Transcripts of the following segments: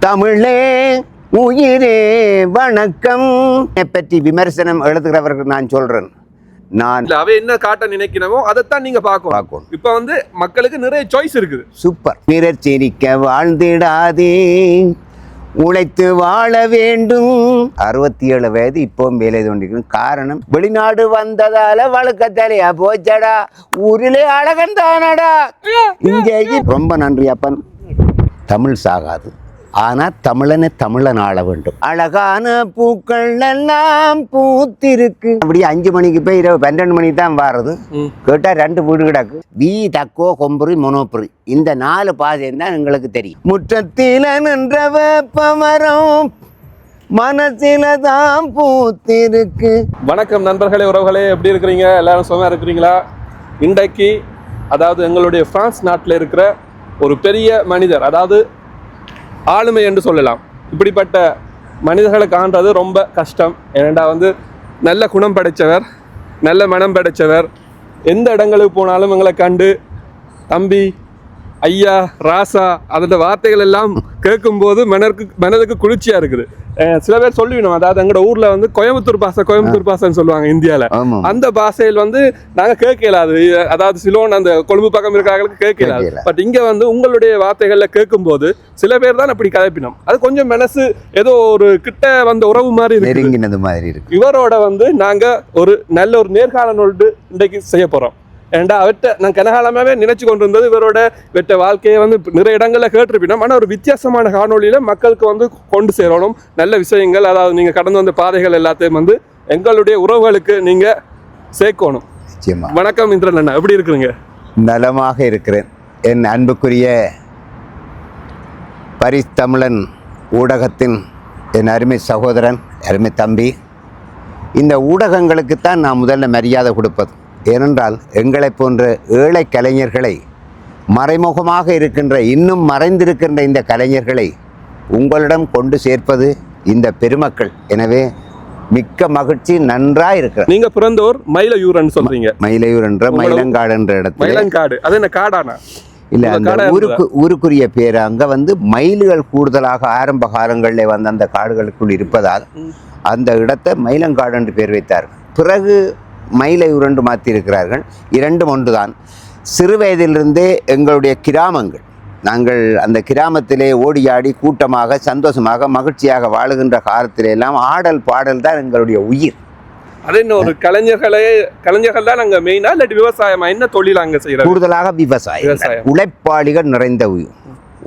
தமிழே உயிரே வணக்கம் பற்றி விமர்சனம் எழுதுகிறவர்கள் நான் சொல்றேன். நான் அவ என்ன காட்ட நினைக்கிறமோ அதைத்தான் நீங்க பார்க்கணும். இப்ப வந்து மக்களுக்கு நிறைய சாய்ஸ் இருக்குது. சூப்பர். பிறர் சிரிக்க வாழ்ந்திடாதே, உழைத்து வாழ வேண்டும். 67 வயது இப்போ வேலை தோண்டிக்கணும். காரணம், வெளிநாடு வந்ததால வழுக்க தலையா போச்சடா, ஊரிலே அழகன் தானடா. இங்கே ரொம்ப நன்றி அப்பன். தமிழ் சாகாது, ஆனா தமிழனை தமிழன் ஆள வேண்டும். அழகான பூக்கள் எல்லாம் பூத்திருக்கு. அப்படி 5 மணிக்கு போய் 12 மணிக்கு தான் வாரது. கேட்டா 2 வீடு கிடக்கு. வீ தக்கோ கொம்புரி மொனோப்புரி, இந்த 4 பாதையும் தான் எங்களுக்கு தெரியும். முற்றத்தில நின்ற வேப்பமரம் மனசில தான் பூத்திருக்கு. வணக்கம் நண்பர்களே, உறவுகளே, எப்படி இருக்கிறீங்க? எல்லாரும் சும்மா இருக்கிறீங்களா? இன்றைக்கு அதாவது எங்களுடைய பிரான்ஸ் நாட்டில் இருக்கிற ஒரு பெரிய மனிதர், அதாவது ஆளுமை என்று சொல்லலாம். இப்படிப்பட்ட மனிதர்களை காண்றது ரொம்ப கஷ்டம். ஏனெண்டா வந்து நல்ல குணம் படைத்தவர், நல்ல மனம் படைத்தவர். எந்த இடங்களுக்கு போனாலும் எங்களை கண்டு தம்பி, ஐயா, ராசா அதோட வார்த்தைகள் எல்லாம் கேட்கும்போது மனதுக்கு குளிர்ச்சியாக இருக்குது. சில பேர் சொல்லிவிடும், அதாவது எங்களோட ஊரில் வந்து கோயம்புத்தூர் பாசைன்னு சொல்லுவாங்க இந்தியாவில். அந்த பாஷையில் வந்து நாங்கள் கேட்கலாது, அதாவது சிலோன் அந்த கொழும்பு பக்கம் இருக்கிறவங்களுக்கு கேட்கலாது. பட் இங்கே வந்து உங்களுடைய வார்த்தைகளில் கேட்கும்போது சில பேர் தான் அப்படி கதைப்பினோம். அது கொஞ்சம் மனசு ஏதோ ஒரு கிட்ட வந்த உறவு மாதிரி இருக்கு. இவரோட வந்து நாங்கள் ஒரு நல்ல ஒரு நேர்காணலோடு இன்றைக்கு செய்ய போகிறோம். ஏன்டா அவர்கிட்ட நான் கனகாலமாகவே நினைச்சு கொண்டு இருந்தது இவர்கிட்ட வாழ்க்கையை வந்து நிறைய இடங்களில் கேட்டிருப்பினோம். ஆனால் ஒரு வித்தியாசமான காணொலியில் மக்களுக்கு வந்து கொண்டு சேரணும் நல்ல விஷயங்கள். அதாவது நீங்கள் கடந்து வந்த பாதைகள் எல்லாத்தையும் வந்து எங்களுடைய உறவுகளுக்கு நீங்கள் சேர்க்கணும். வணக்கம் இந்திரன் அண்ணா, எப்படி இருக்கிறீங்க? நலமாக இருக்கிறேன். என் அன்புக்குரிய பரிஸ் தமிழன் ஊடகத்தின் என் அருமை சகோதரன், அருமை தம்பி, இந்த ஊடகங்களுக்குத்தான் நான் முதல்ல மரியாதை கொடுப்பது. ஏனென்றால் எங்களை போன்ற ஏழை கலைஞர்களை, மறைமுகமாக இருக்கின்ற இன்னும் மறைந்திருக்கின்ற இந்த கலைஞர்களை உங்களிடம் கொண்டு சேர்ப்பது இந்த பெருமக்கள். எனவே மிக்க மகிழ்ச்சி. நன்றா இருக்கிற. நீங்க பிறந்தோர் மயிலையூர்னு சொல்றீங்க. மயிலையூர் என்ற மயிலங்காடு என்ற இடத்துல. மயிலங்காடு அது என்ன காடானா? இல்லை, அந்த ஊருக்குரிய பேர். அங்கே வந்து மயில்கள் கூடுதலாக ஆரம்ப காலங்களில் வந்து அந்த காடுகளுக்குள் இருப்பதால் அந்த இடத்தை மயிலங்காடு என்று பேர் வைத்தார்கள். பிறகு மயிலையூர் என்று மாற்றியிருக்கிறார்கள். இரண்டும் ஒன்றுதான். சிறு வயதிலிருந்தே எங்களுடைய கிராமங்கள், நாங்கள் அந்த கிராமத்திலே ஓடியாடி கூட்டமாக சந்தோஷமாக மகிழ்ச்சியாக வாழுகின்ற காலத்திலே எல்லாம் ஆடல் பாடல் தான் எங்களுடைய உயிர். அது என்ன, ஒரு கலைஞர்கள் தான் அங்கே மெயினா, இல்லாட்டி விவசாயமா, என்ன தொழில் அங்கே செய்யறாங்க? கூடுதலாக விவசாயம், உழைப்பாளிகள் நிறைந்த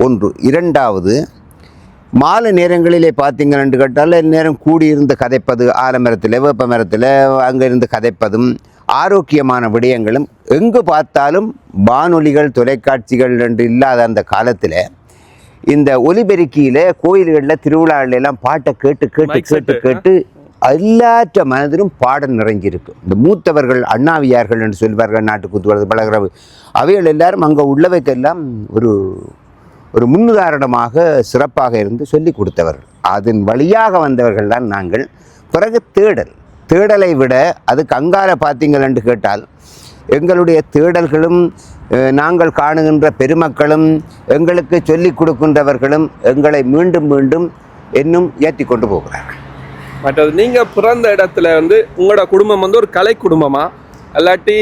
ஒன்று. இரண்டாவது, மாலை நேரங்களிலே பார்த்தீங்கன்னு கேட்டால் நேரம் கூடியிருந்து கதைப்பது, ஆலமரத்தில் வேப்ப மரத்தில் அங்கே இருந்து கதைப்பதும் ஆரோக்கியமான விடயங்களும். எங்கு பார்த்தாலும் வானொலிகள் தொலைக்காட்சிகள் என்று இல்லாத அந்த காலத்தில் இந்த ஒலிபெருக்கியில் கோயில்களில் திருவிழாவிலெல்லாம் பாட்டை கேட்டு கேட்டு கேட்டு கேட்டு எல்லாற்ற மனதிலும் பாடல் நிறைஞ்சிருக்கு. இந்த மூத்தவர்கள் அண்ணாவியார்கள் என்று சொல்வார்கள், நாட்டுக்கூத்து பழகிறவு, அவைகள் எல்லாரும் அங்கே உள்ளவைக்கெல்லாம் ஒரு முன்னுதாரணமாக சிறப்பாக இருந்து சொல்லி கொடுத்தவர்கள். அதன் வழியாக வந்தவர்கள் தான் நாங்கள். பிறகு தேடலை விட அதுக்கு அங்கால பார்த்தீங்கள் என்று கேட்டால் எங்களுடைய தேடல்களும் நாங்கள் காணுகின்ற பெருமக்களும் எங்களுக்கு சொல்லிக் கொடுக்கின்றவர்களும் எங்களை மீண்டும் மீண்டும் இன்னும் ஏற்றி கொண்டு போகிறார்கள். மற்றது நீங்கள் பிறந்த இடத்துல வந்து உங்களோட குடும்பம் வந்து ஒரு கலை குடும்பமா, இல்லாட்டி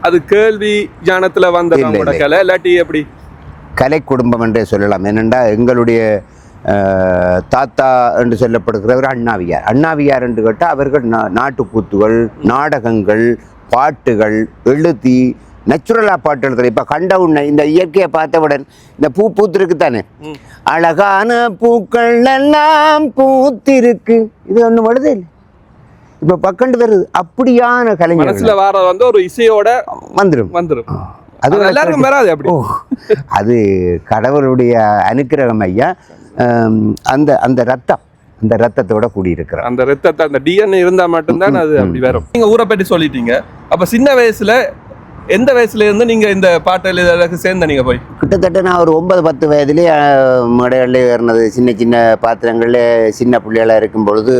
அது கேள்வி ஞானத்தில் வந்த கலை, இல்லாட்டி எப்படி? கலை குடும்பம் என்றே சொல்லலாம். என்னென்னா எங்களுடைய தாத்தா என்று சொல்லப்படுகிறவர் அண்ணாவியார் என்று கேட்டால் அவர்கள் நாட்டுக்கூத்துகள், நாடகங்கள், பாட்டுகள் எழுதி நேச்சுரலாக பாட்டு எழுதுற. இப்போ கண்ட உன்னை இந்த இயற்கையை பார்த்தவுடன் இந்த பூத்திருக்கு தானே, அழகான பூக்கள் எல்லாம் பூத்திருக்கு, இது ஒன்றும் வருது இல்லை, இப்போ பக்கண்டு வருது. அப்படியான கலைஞர் வர வந்து ஒரு இசையோட வந்துடும். அது எல்லாருக்கும் வராது. அப்படி அது கடவுளுடைய அனுக்கிரகம் ஐயா. அந்த ரத்தத்தோட கூடியிருக்கிறோம். அந்த ரத்தத்தை, அந்த டிஎன்ஏ இருந்தால் மட்டும்தான் அது அப்படி வரும். நீங்கள் ஊரை பற்றி சொல்லிட்டீங்க. அப்போ சின்ன வயசுல எந்த வயசுல இருந்து நீங்க இந்த பாட்டு சேர்ந்த நீங்க போய்? கிட்டத்தட்ட நான் ஒரு 9-10 வயதுலேயே மேடைகளில் ஏறினது. சின்ன சின்ன பாத்திரங்களில் சின்ன பிள்ளைகளாக இருக்கும் பொழுது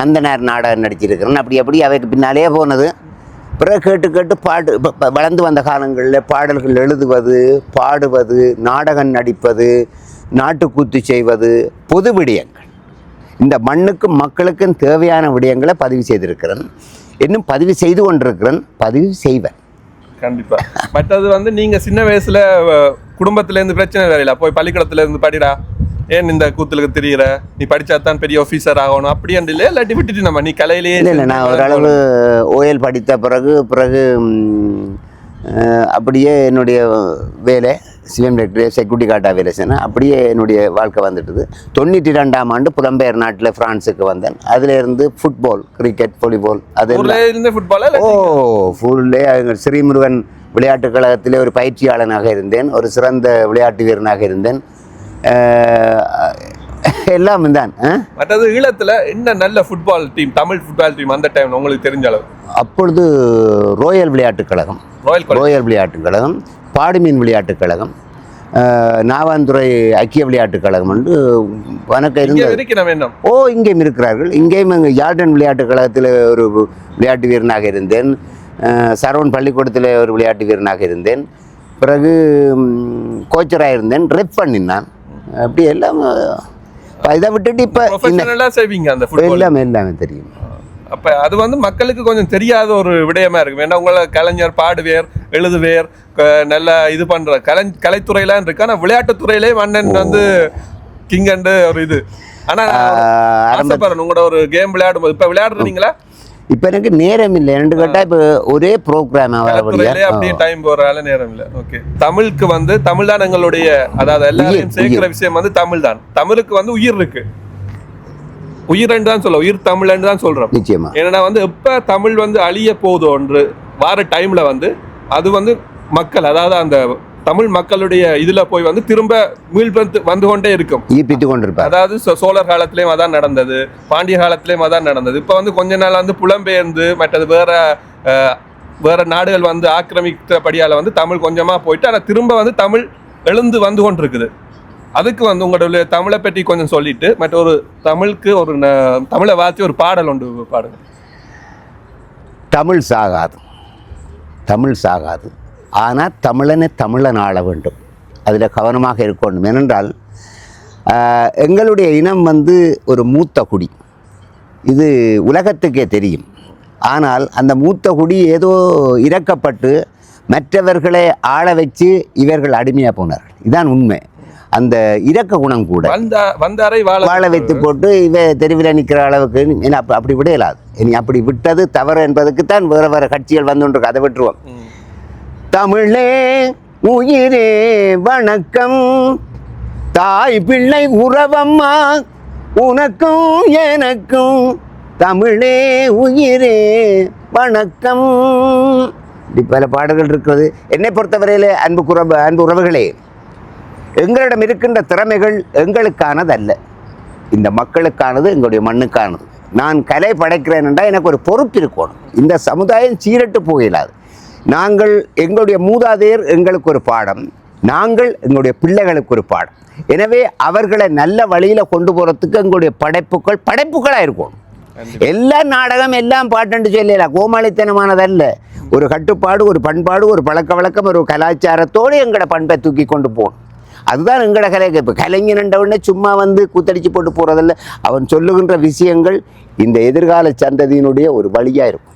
நந்தனார் நாடகம் நடிச்சிருக்கிறேன். அப்படி அவைக்கு பின்னாலே போனது. பிறகு கேட்டு பாட்டு வளர்ந்து வந்த காலங்களில் பாடல்கள் எழுதுவது, பாடுவது, நாடகம் நடிப்பது, நாட்டுக்கூத்து செய்வது, பொது விடயங்கள், இந்த மண்ணுக்கும் மக்களுக்கும் தேவையான விடயங்களை பதிவு செய்திருக்கிறேன். இன்னும் பதிவு செய்து கொண்டிருக்கிறேன், பதிவு செய்வேன். கண்டிப்பா. மற்றது வந்து நீங்க சின்ன வயசுல குடும்பத்துல இருந்து பிரச்சனை வேறையில போய் பள்ளிக்கூடத்துல இருந்து படிடா, ஏன் இந்த கூத்துலுக்கு தெரியுற, நீ படிச்சா தான் பெரிய ஆஃபீஸர் ஆகணும் அப்படி இல்லையா, இல்லாட்டி விட்டுட்டு நம்ம நீ கலையிலேயே? இல்லை, நான் ஓரளவு ஓயல் படித்த பிறகு அப்படியே என்னுடைய வேலை சிவம் செக்யூரிட்டி கார்டாக வேலை செய்யணும். அப்படியே என்னுடைய வாழ்க்கை வந்துட்டுது. 92ஆம் ஆண்டு புலம்பெயர் நாட்டில் ஃப்ரான்ஸுக்கு வந்தேன். அதிலேருந்து ஃபுட்பால், கிரிக்கெட், வாலிபால், அது ஃபுல்லே ஸ்ரீமுருகன் விளையாட்டுக் கழகத்திலே ஒரு பயிற்சியாளனாக இருந்தேன். ஒரு சிறந்த விளையாட்டு வீரனாக இருந்தேன். எல்லாம் தான். மற்றது ஈழத்தில் என்ன நல்ல football team, Tamil football team அந்த டைம் உங்களுக்கு தெரிஞ்ச அளவு? அப்பொழுது ரோயல் விளையாட்டுக் கழகம், ரோயல் விளையாட்டுக் கழகம், பாடுமீன் விளையாட்டுக் கழகம், நாவாந்துறை ஐக்கிய விளையாட்டுக் கழகம் என்று வணக்கம் இருந்தது. இங்கேயும் இருக்கிறார்கள். இங்கேயும் யார்டன் விளையாட்டுக் கழகத்தில் ஒரு விளையாட்டு வீரனாக இருந்தேன். சரவண் பள்ளிக்கூடத்தில் ஒரு விளையாட்டு வீரனாக இருந்தேன். பிறகு கோச்சராக இருந்தேன். ரெப் பண்ணினான். அப்படி எல்லாம் இதை விட்டுட்டு இப்போ எல்லாமே தெரியும். அப்போ அது வந்து மக்களுக்கு கொஞ்சம் தெரியாத ஒரு விடயமா இருக்கு. வேண்டாம், உங்களை கலைஞர் பாடுவேர், எழுதுவேர், நல்ல இது பண்ற கலைத்துறையெல்லாம் இருக்கு. ஆனால் விளையாட்டுத்துறையிலே மன்னன் வந்து கிங் அண்டு ஒரு இது. ஆனால் உங்களோட ஒரு கேம் விளையாடும் போது இப்போ விளையாடுறீங்களா? இப்போ எனக்கு நேரம் இல்லை. ரெண்டு கேட்டா இப்போ ஒரே ப்ரோக்ராம் அப்படியே டைம் போறால நேரம் இல்லை. ஓகே, தமிழுக்கு வந்து தமிழ் தான் எங்களுடைய, அதாவது எல்லாரையும் சேர்க்கிற விஷயம் வந்து தமிழ் தான். தமிழுக்கு வந்து உயிர் இருக்கு, உயிர் தான் சொல்ல, உயிர் தமிழ் தான் சொல்றோம். நிச்சயமா. ஏன்னா வந்து எப்ப தமிழ் வந்து அழிய போதோ என்று வார டைம்ல வந்து அது வந்து மக்கள், அதாவது அந்த தமிழ் மக்களுடைய இதுல போய் வந்து திரும்ப மீள்பந்து வந்து கொண்டே இருக்கும், ஈர்ப்பித்து கொண்டிருப்பார். அதாவது சோழர் காலத்திலேயும் அதான் நடந்தது, பாண்டிய காலத்திலேயும் அதான் நடந்தது. இப்போ வந்து கொஞ்ச நாள் வந்து புலம்பெயர்ந்து மற்றது வேற நாடுகள் வந்து ஆக்கிரமித்தபடியால வந்து தமிழ் கொஞ்சமா போயிட்டு, ஆனால் திரும்ப வந்து தமிழ் எழுந்து வந்து கொண்டிருக்குது. அதுக்கு வந்து உங்களுடைய தமிழை பற்றி கொஞ்சம் சொல்லிட்டு மற்ற ஒரு தமிழுக்கு ஒரு தமிழை வாசி ஒரு பாடல் ஒன்று பாடுங்க. தமிழ் சாகாது, தமிழ் சாகாது, ஆனால் தமிழனை தமிழன் ஆள வேண்டும். அதில் கவனமாக இருக்கணும். ஏனென்றால் எங்களுடைய இனம் வந்து ஒரு மூத்த குடி, இது உலகத்துக்கே தெரியும். ஆனால் அந்த மூத்த குடி ஏதோ இறக்கப்பட்டு மற்றவர்களை ஆள வச்சு இவர்கள் அடிமையாக போனார்கள். இதுதான் உண்மை. அந்த இரக்க குணம் கூட வாழ வைத்து போட்டு இவ தெருவில் நிற்கிற அளவுக்கு அப்படி விட இயலாது. இனி அப்படி விட்டது தவறு என்பதுக்குத்தான் வேறு வேறு கட்சிகள் வந்து கொண்டு அதை விட்டுருவோம். தமிழே உயிரே வணக்கம், தாய் பிள்ளை உறவம்மா உனக்கும் எனக்கும், தமிழே உயிரே வணக்கம். இப்படி பல பாடல்கள் இருக்கிறது. என்னை பொறுத்தவரையில் அன்பு உறவுகளே, எங்களிடம் இருக்கின்ற திறமைகள் எங்களுக்கானது அல்ல, இந்த மக்களுக்கானது, எங்களுடைய மண்ணுக்கானது. நான் கலை படைக்கிறேன் என்றால் எனக்கு ஒரு பொறுப்பு இருக்கணும். இந்த சமுதாயம் சீரட்டு போயிடாது. நாங்கள் எங்களுடைய மூதாதையர் எங்களுக்கு ஒரு பாடம், நாங்கள் எங்களுடைய பிள்ளைகளுக்கு ஒரு பாடம். எனவே அவர்களை நல்ல வழியில் கொண்டு போகிறதுக்கு எங்களுடைய படைப்புகளாக இருக்கணும். எல்லா நாடகம் எல்லாம் பாட்டுன்னு சொல்லல, கோமாளித்தனமானதல்ல. ஒரு கட்டுப்பாடு, ஒரு பண்பாடு, ஒரு பழக்க வழக்கம், ஒரு கலாச்சாரத்தோடு எங்களோட பண்பை தூக்கி கொண்டு போகணும். அதுதான் எங்களோட கலை. இப்போ கலைஞனண்டவுடனே சும்மா வந்து கூத்தடிச்சு போட்டு போகிறதில்ல. அவன் சொல்லுகின்ற விஷயங்கள் இந்த எதிர்கால சந்ததியினுடைய ஒரு வழியாக இருக்கும்.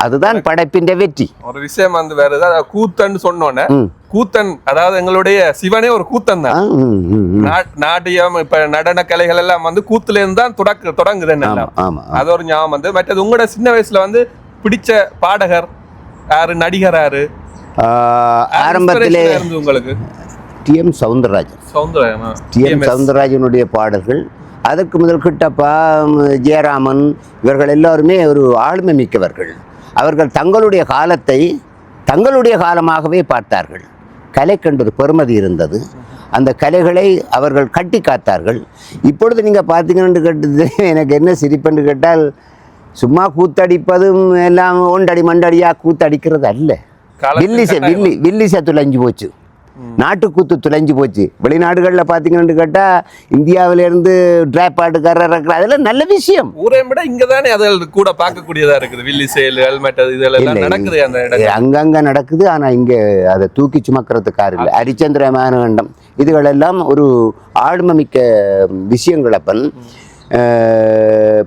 அதுதான் படைப்பின் வெற்றி. ஒரு விஷயம் வந்து வேற ஏதாவது கூத்தன் சொன்னோன்னே, கூத்தன் அதாவது எங்களுடைய சிவனே ஒரு கூத்தன் தான். நாட்டியம் இப்ப நடன கலைகள் எல்லாம் வந்து கூத்துல இருந்து தான் தொடங்குது. அது ஒரு ஞாபகம் வந்து. மற்றது உங்களோட சின்ன வயசுல வந்து பிடிச்ச பாடகர் யாரு, நடிகர் யாரு? ஆரம்பத்திலே இருந்து உங்களுக்கு TM சௌந்தரராஜனுடைய பாடல்கள். அதற்கு முதல் கிட்டப்பா, ஜெயராமன், இவர்கள் எல்லாருமே ஒரு ஆளுமை மிக்கவர்கள். அவர்கள் தங்களுடைய காலத்தை தங்களுடைய காலமாகவே பார்த்தார்கள். கலை கண்டு ஒரு பெருமதி இருந்தது. அந்த கலைகளை அவர்கள் கட்டி காத்தார்கள். இப்பொழுது நீங்கள் பார்த்தீங்கன்னு கேட்டது எனக்கு என்ன சிரிப்புன்னு கேட்டால், சும்மா கூத்தடிப்பதும் எல்லாம் ஒண்டடி மண்டடியாக கூத்தடிக்கிறது அல்ல. வில்லிசை துளைஞ்சு போச்சு, நாட்டுக்கூத்து துளைஞ்சு போச்சு. வெளிநாடுகளில் பார்த்தீங்கன்னு கேட்டால் இந்தியாவிலேருந்து ட்ராப் பாட்டுக்காரர் இருக்கிற அதெல்லாம் நல்ல விஷயம். ஊரை விட இங்கே தானே அதில் கூட பார்க்கக்கூடியதாக இருக்குது. வில்லி செயல்கள் மற்றது இதெல்லாம் நடக்குது, அந்த அங்கங்கே நடக்குது. ஆனால் இங்கே அதை தூக்கி சுமக்கிறதுக்காரு இல்லை. ஹரிச்சந்திர மானகண்டம் இதுகளெல்லாம் ஒரு ஆழ்மமிக்க விஷயங்கள். அப்பன்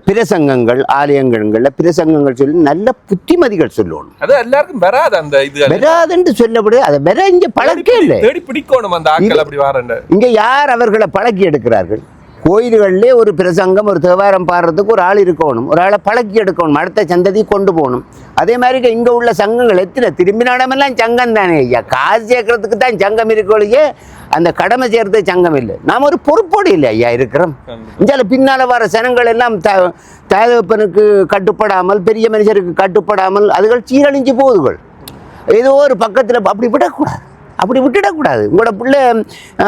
பிரசங்கங்கள் ஆலயங்கள்ல பிரசங்கங்கள் சொல்லி நல்ல புத்திமதிகள் சொல்லணும். அது எல்லாருக்கும் வராது, அந்த இது வராதுன்னு சொல்லப்படு. அதை வேற இங்க பழக்கம் இல்லை, தேடி பிடிக்கணும் அந்த ஆட்கள். அப்படி வாரண்ட இங்க யார் அவர்களை பழக்கி எடுக்கிறார்கள்? கோயில்களிலே ஒரு பிரசங்கம் ஒரு தேவாரம் பாடுறதுக்கு ஒரு ஆள் இருக்கணும், ஒரு ஆளை பழக்கி எடுக்கணும், அடுத்த சந்ததி கொண்டு போகணும். அதே மாதிரி இங்கே உள்ள சங்கங்கள் எத்தனை திரும்பின இடமெல்லாம் சங்கம் தானே ஐயா. காசு சேர்க்கறதுக்கு தான் சங்கம் இருக்கொழிய அந்த கடமை சேர்த்து சங்கம் இல்லை. நாம் ஒரு பொறுப்போடு இல்லை ஐயா இருக்கிறோம். இந்தியாவில் பின்னால் வர சனங்கள் எல்லாம் தகப்பனுக்கு கட்டுப்படாமல் பெரிய மனுஷருக்கு கட்டுப்படாமல் அதுகள் சீரழிஞ்சு போகுதுகள். ஏதோ ஒரு பக்கத்தில் அப்படி விடக்கூடாது, அப்படி விட்டுடக்கூடாது. உங்களோட பிள்ளை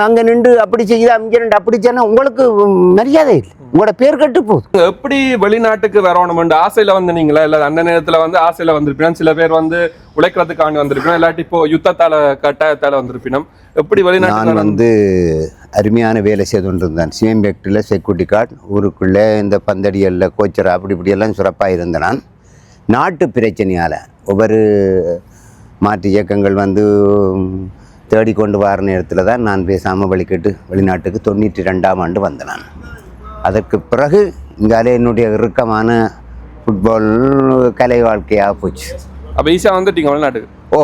அங்கே நின்று அப்படி செய்யுதா, இங்கே நின்று அப்படி சொன்னால் உங்களுக்கு மரியாதை இல்லை, உங்களோட பேர் கட்டு போகுது. எப்படி வெளிநாட்டுக்கு வரணும்னு ஆசையில் வந்தீங்களா? இல்லை அந்த நேரத்தில் வந்து ஆசையில் வந்திருப்பினோம். சில பேர் வந்து உழைக்கிறதுக்காண்டி வந்திருப்பினோம், இல்லாட்டி இப்போ யுத்தத்தால் கட்டாயத்தால் வந்திருப்பினோம். எப்படி வெளிநாட்டு? நான் வந்து அருமையான வேலை செய்து கொண்டு இருந்தேன். சிஎம்பேக்டில் செக்யூரிட்டி கார்டு, ஊருக்குள்ளே இந்த பந்தடியலில் கோச்சர் அப்படி இப்படியெல்லாம் சிறப்பாக இருந்தேன். நான் நாட்டு பிரச்சனையால் ஒவ்வொரு மாற்று இயக்கங்கள் வந்து தேடிக்கொண்டு வர நேரத்தில் தான் நான் பேசாமல் வழிகட்டு வெளிநாட்டுக்கு 92ஆம் ஆண்டு வந்தேன். நான் அதற்கு பிறகு இங்காலே என்னுடைய இறுக்கமான ஃபுட்பால் கலை வாழ்க்கையாக போச்சு. அப்போ ஈஸியாக வந்துட்டீங்க வெளிநாட்டுக்கு? ஓ,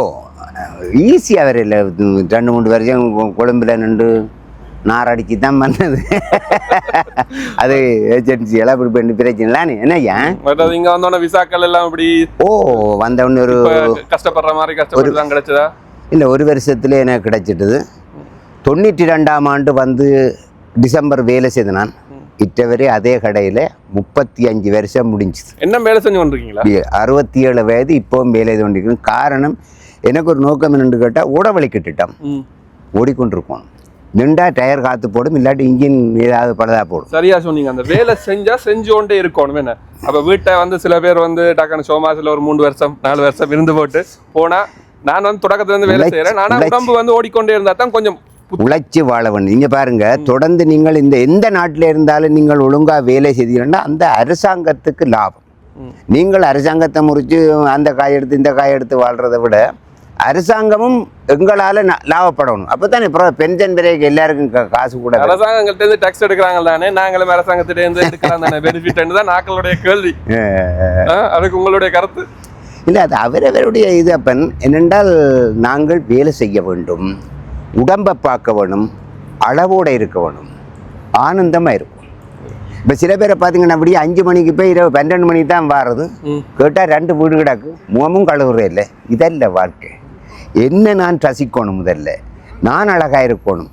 ஈஸியாக வேறு இல்லை. 2-3 வருஷம் கொழும்பில் நின்று நாரடிச்சு தான் பண்ணது. அது ஏஜென்சி எல்லாம் இப்படி பண்ணி பிரச்சனை என்ன ஏன் இங்கே வந்தோடனே விசாக்கள் எல்லாம் இப்படி வந்தவொடனே ஒரு கஷ்டப்படுற மாதிரி கஷ்டப்பட்டு தான் கிடைச்சதா? இல்லை, ஒரு வருஷத்துல எனக்கு கிடைச்சிட்டது. 92ஆம் ஆண்டு வந்து டிசம்பர் வேலை செய்த நான் இட்டவரை அதே கடையில் 35 வருஷம் முடிஞ்சுது. என்ன வேலை செஞ்சு கொண்டிருக்கீங்களா? 67 வயது இப்போவும் வேலை செய்து கொண்டிருக்கேன். காரணம் எனக்கு ஒரு நோக்கம் என்னென்று கேட்டால் ஊடவழி கட்டிட்டோம், ஓடிக்கொண்டிருக்கோம். நின்றா டயர் காத்து போடும், இல்லாட்டி இன்ஜின் ஏதாவது பழுதா போடும். சரியா சொன்னீங்க. அந்த வேலை செஞ்சா செஞ்சு கொண்டே இருக்கணும். என்ன அப்போ வீட்டை வந்து சில பேர் வந்து டக்குனு சோமாசில் ஒரு 3 வருஷம் 4 வருஷம் இருந்து போட்டு போனா, நான் வந்து தொடக்கத்துல இருந்து வேலை செய்யறேன். நானா உடம்பு வந்து ஓடிக்கொண்டே இருந்தா தான் கொஞ்சம் உழைச்சி வாழ வேண்டும். நீங்க பாருங்க, தொடர்ந்து நீங்கள் எந்த நாட்டில் இருந்தாலும் நீங்கள் ஒழுங்கா வேலை செய்தீங்கன்னா அந்த அரசாங்கத்துக்கு லாபம். நீங்கள் அரசாங்கத்தை முறிச்சு அந்த காய் எடுத்து இந்த காய் எடுத்து வாழ்றதை விட அரசாங்கமும் எங்களால லாபப்படணும். அப்பதானே பென்ஷன் பிறகு எல்லாருக்கும் காசு கூட. அரசாங்கங்கள்ட்ட இருந்து டாக்ஸ் எடுக்கிறாங்க தானே, நாங்களும் அரசாங்கத்திட்ட இருந்து எடுக்கலாம் தானே பெனிஃபிட் தான் நாங்களுடைய கேள்வி. அதுக்கு உங்களுடைய கருத்து? இல்லை, அது அவரவருடைய இது. அப்பன் என்னென்றால் நாங்கள் வேலை செய்ய வேண்டும், உடம்பை பார்க்க வேணும், அளவோடு இருக்க வேணும், ஆனந்தமாக இருக்கும். இப்போ சில பேரை பார்த்தீங்கன்னா அப்படியே 5 மணிக்கு போய் 12 மணிக்கு தான் வாரது. கேட்டால் 2 வீடு கிடக்கு, முகமும் கழுவுறே இல்லை. இதல்ல வாழ்க்கை. என்ன நான் ரசிக்கணும், முதல்ல நான் அழகாக இருக்கணும்,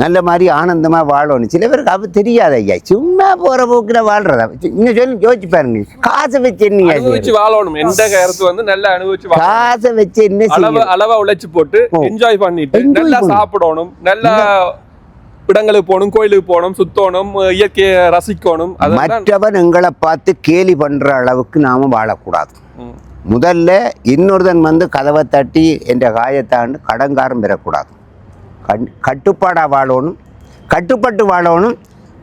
நல்ல மாதிரி ஆனந்தமாக வாழணும். சில பேருக்கு அது தெரியாது ஐயா, சும்மா போகிற போக்கில் வாழ்றதா. நீங்கள் சொல்லி யோசிச்சு பாருங்க, காசை வச்சு என்ன வாழணும்? எந்த கருத்து வந்து நல்லா அனுபவிச்சு காசை வச்சு என்ன அளவா உழைச்சு போட்டு என்ஜாய் பண்ணிட்டு நல்லா சாப்பிடணும், நல்லா இடங்களுக்கு போகணும், கோயிலுக்கு போகணும், சுத்தணும், இயற்கையை ரசிக்கணும். மற்றவன் எங்களை பார்த்து கேலி பண்ற அளவுக்கு நாம வாழக்கூடாது. முதல்ல இன்னொருதன் வந்து கதவை தட்டி என்ற காயத்தாண்டு கடங்காரம் பெறக்கூடாது. கட்டுப்பாடாக வாழணும், கட்டுப்பட்டு வாழணும்,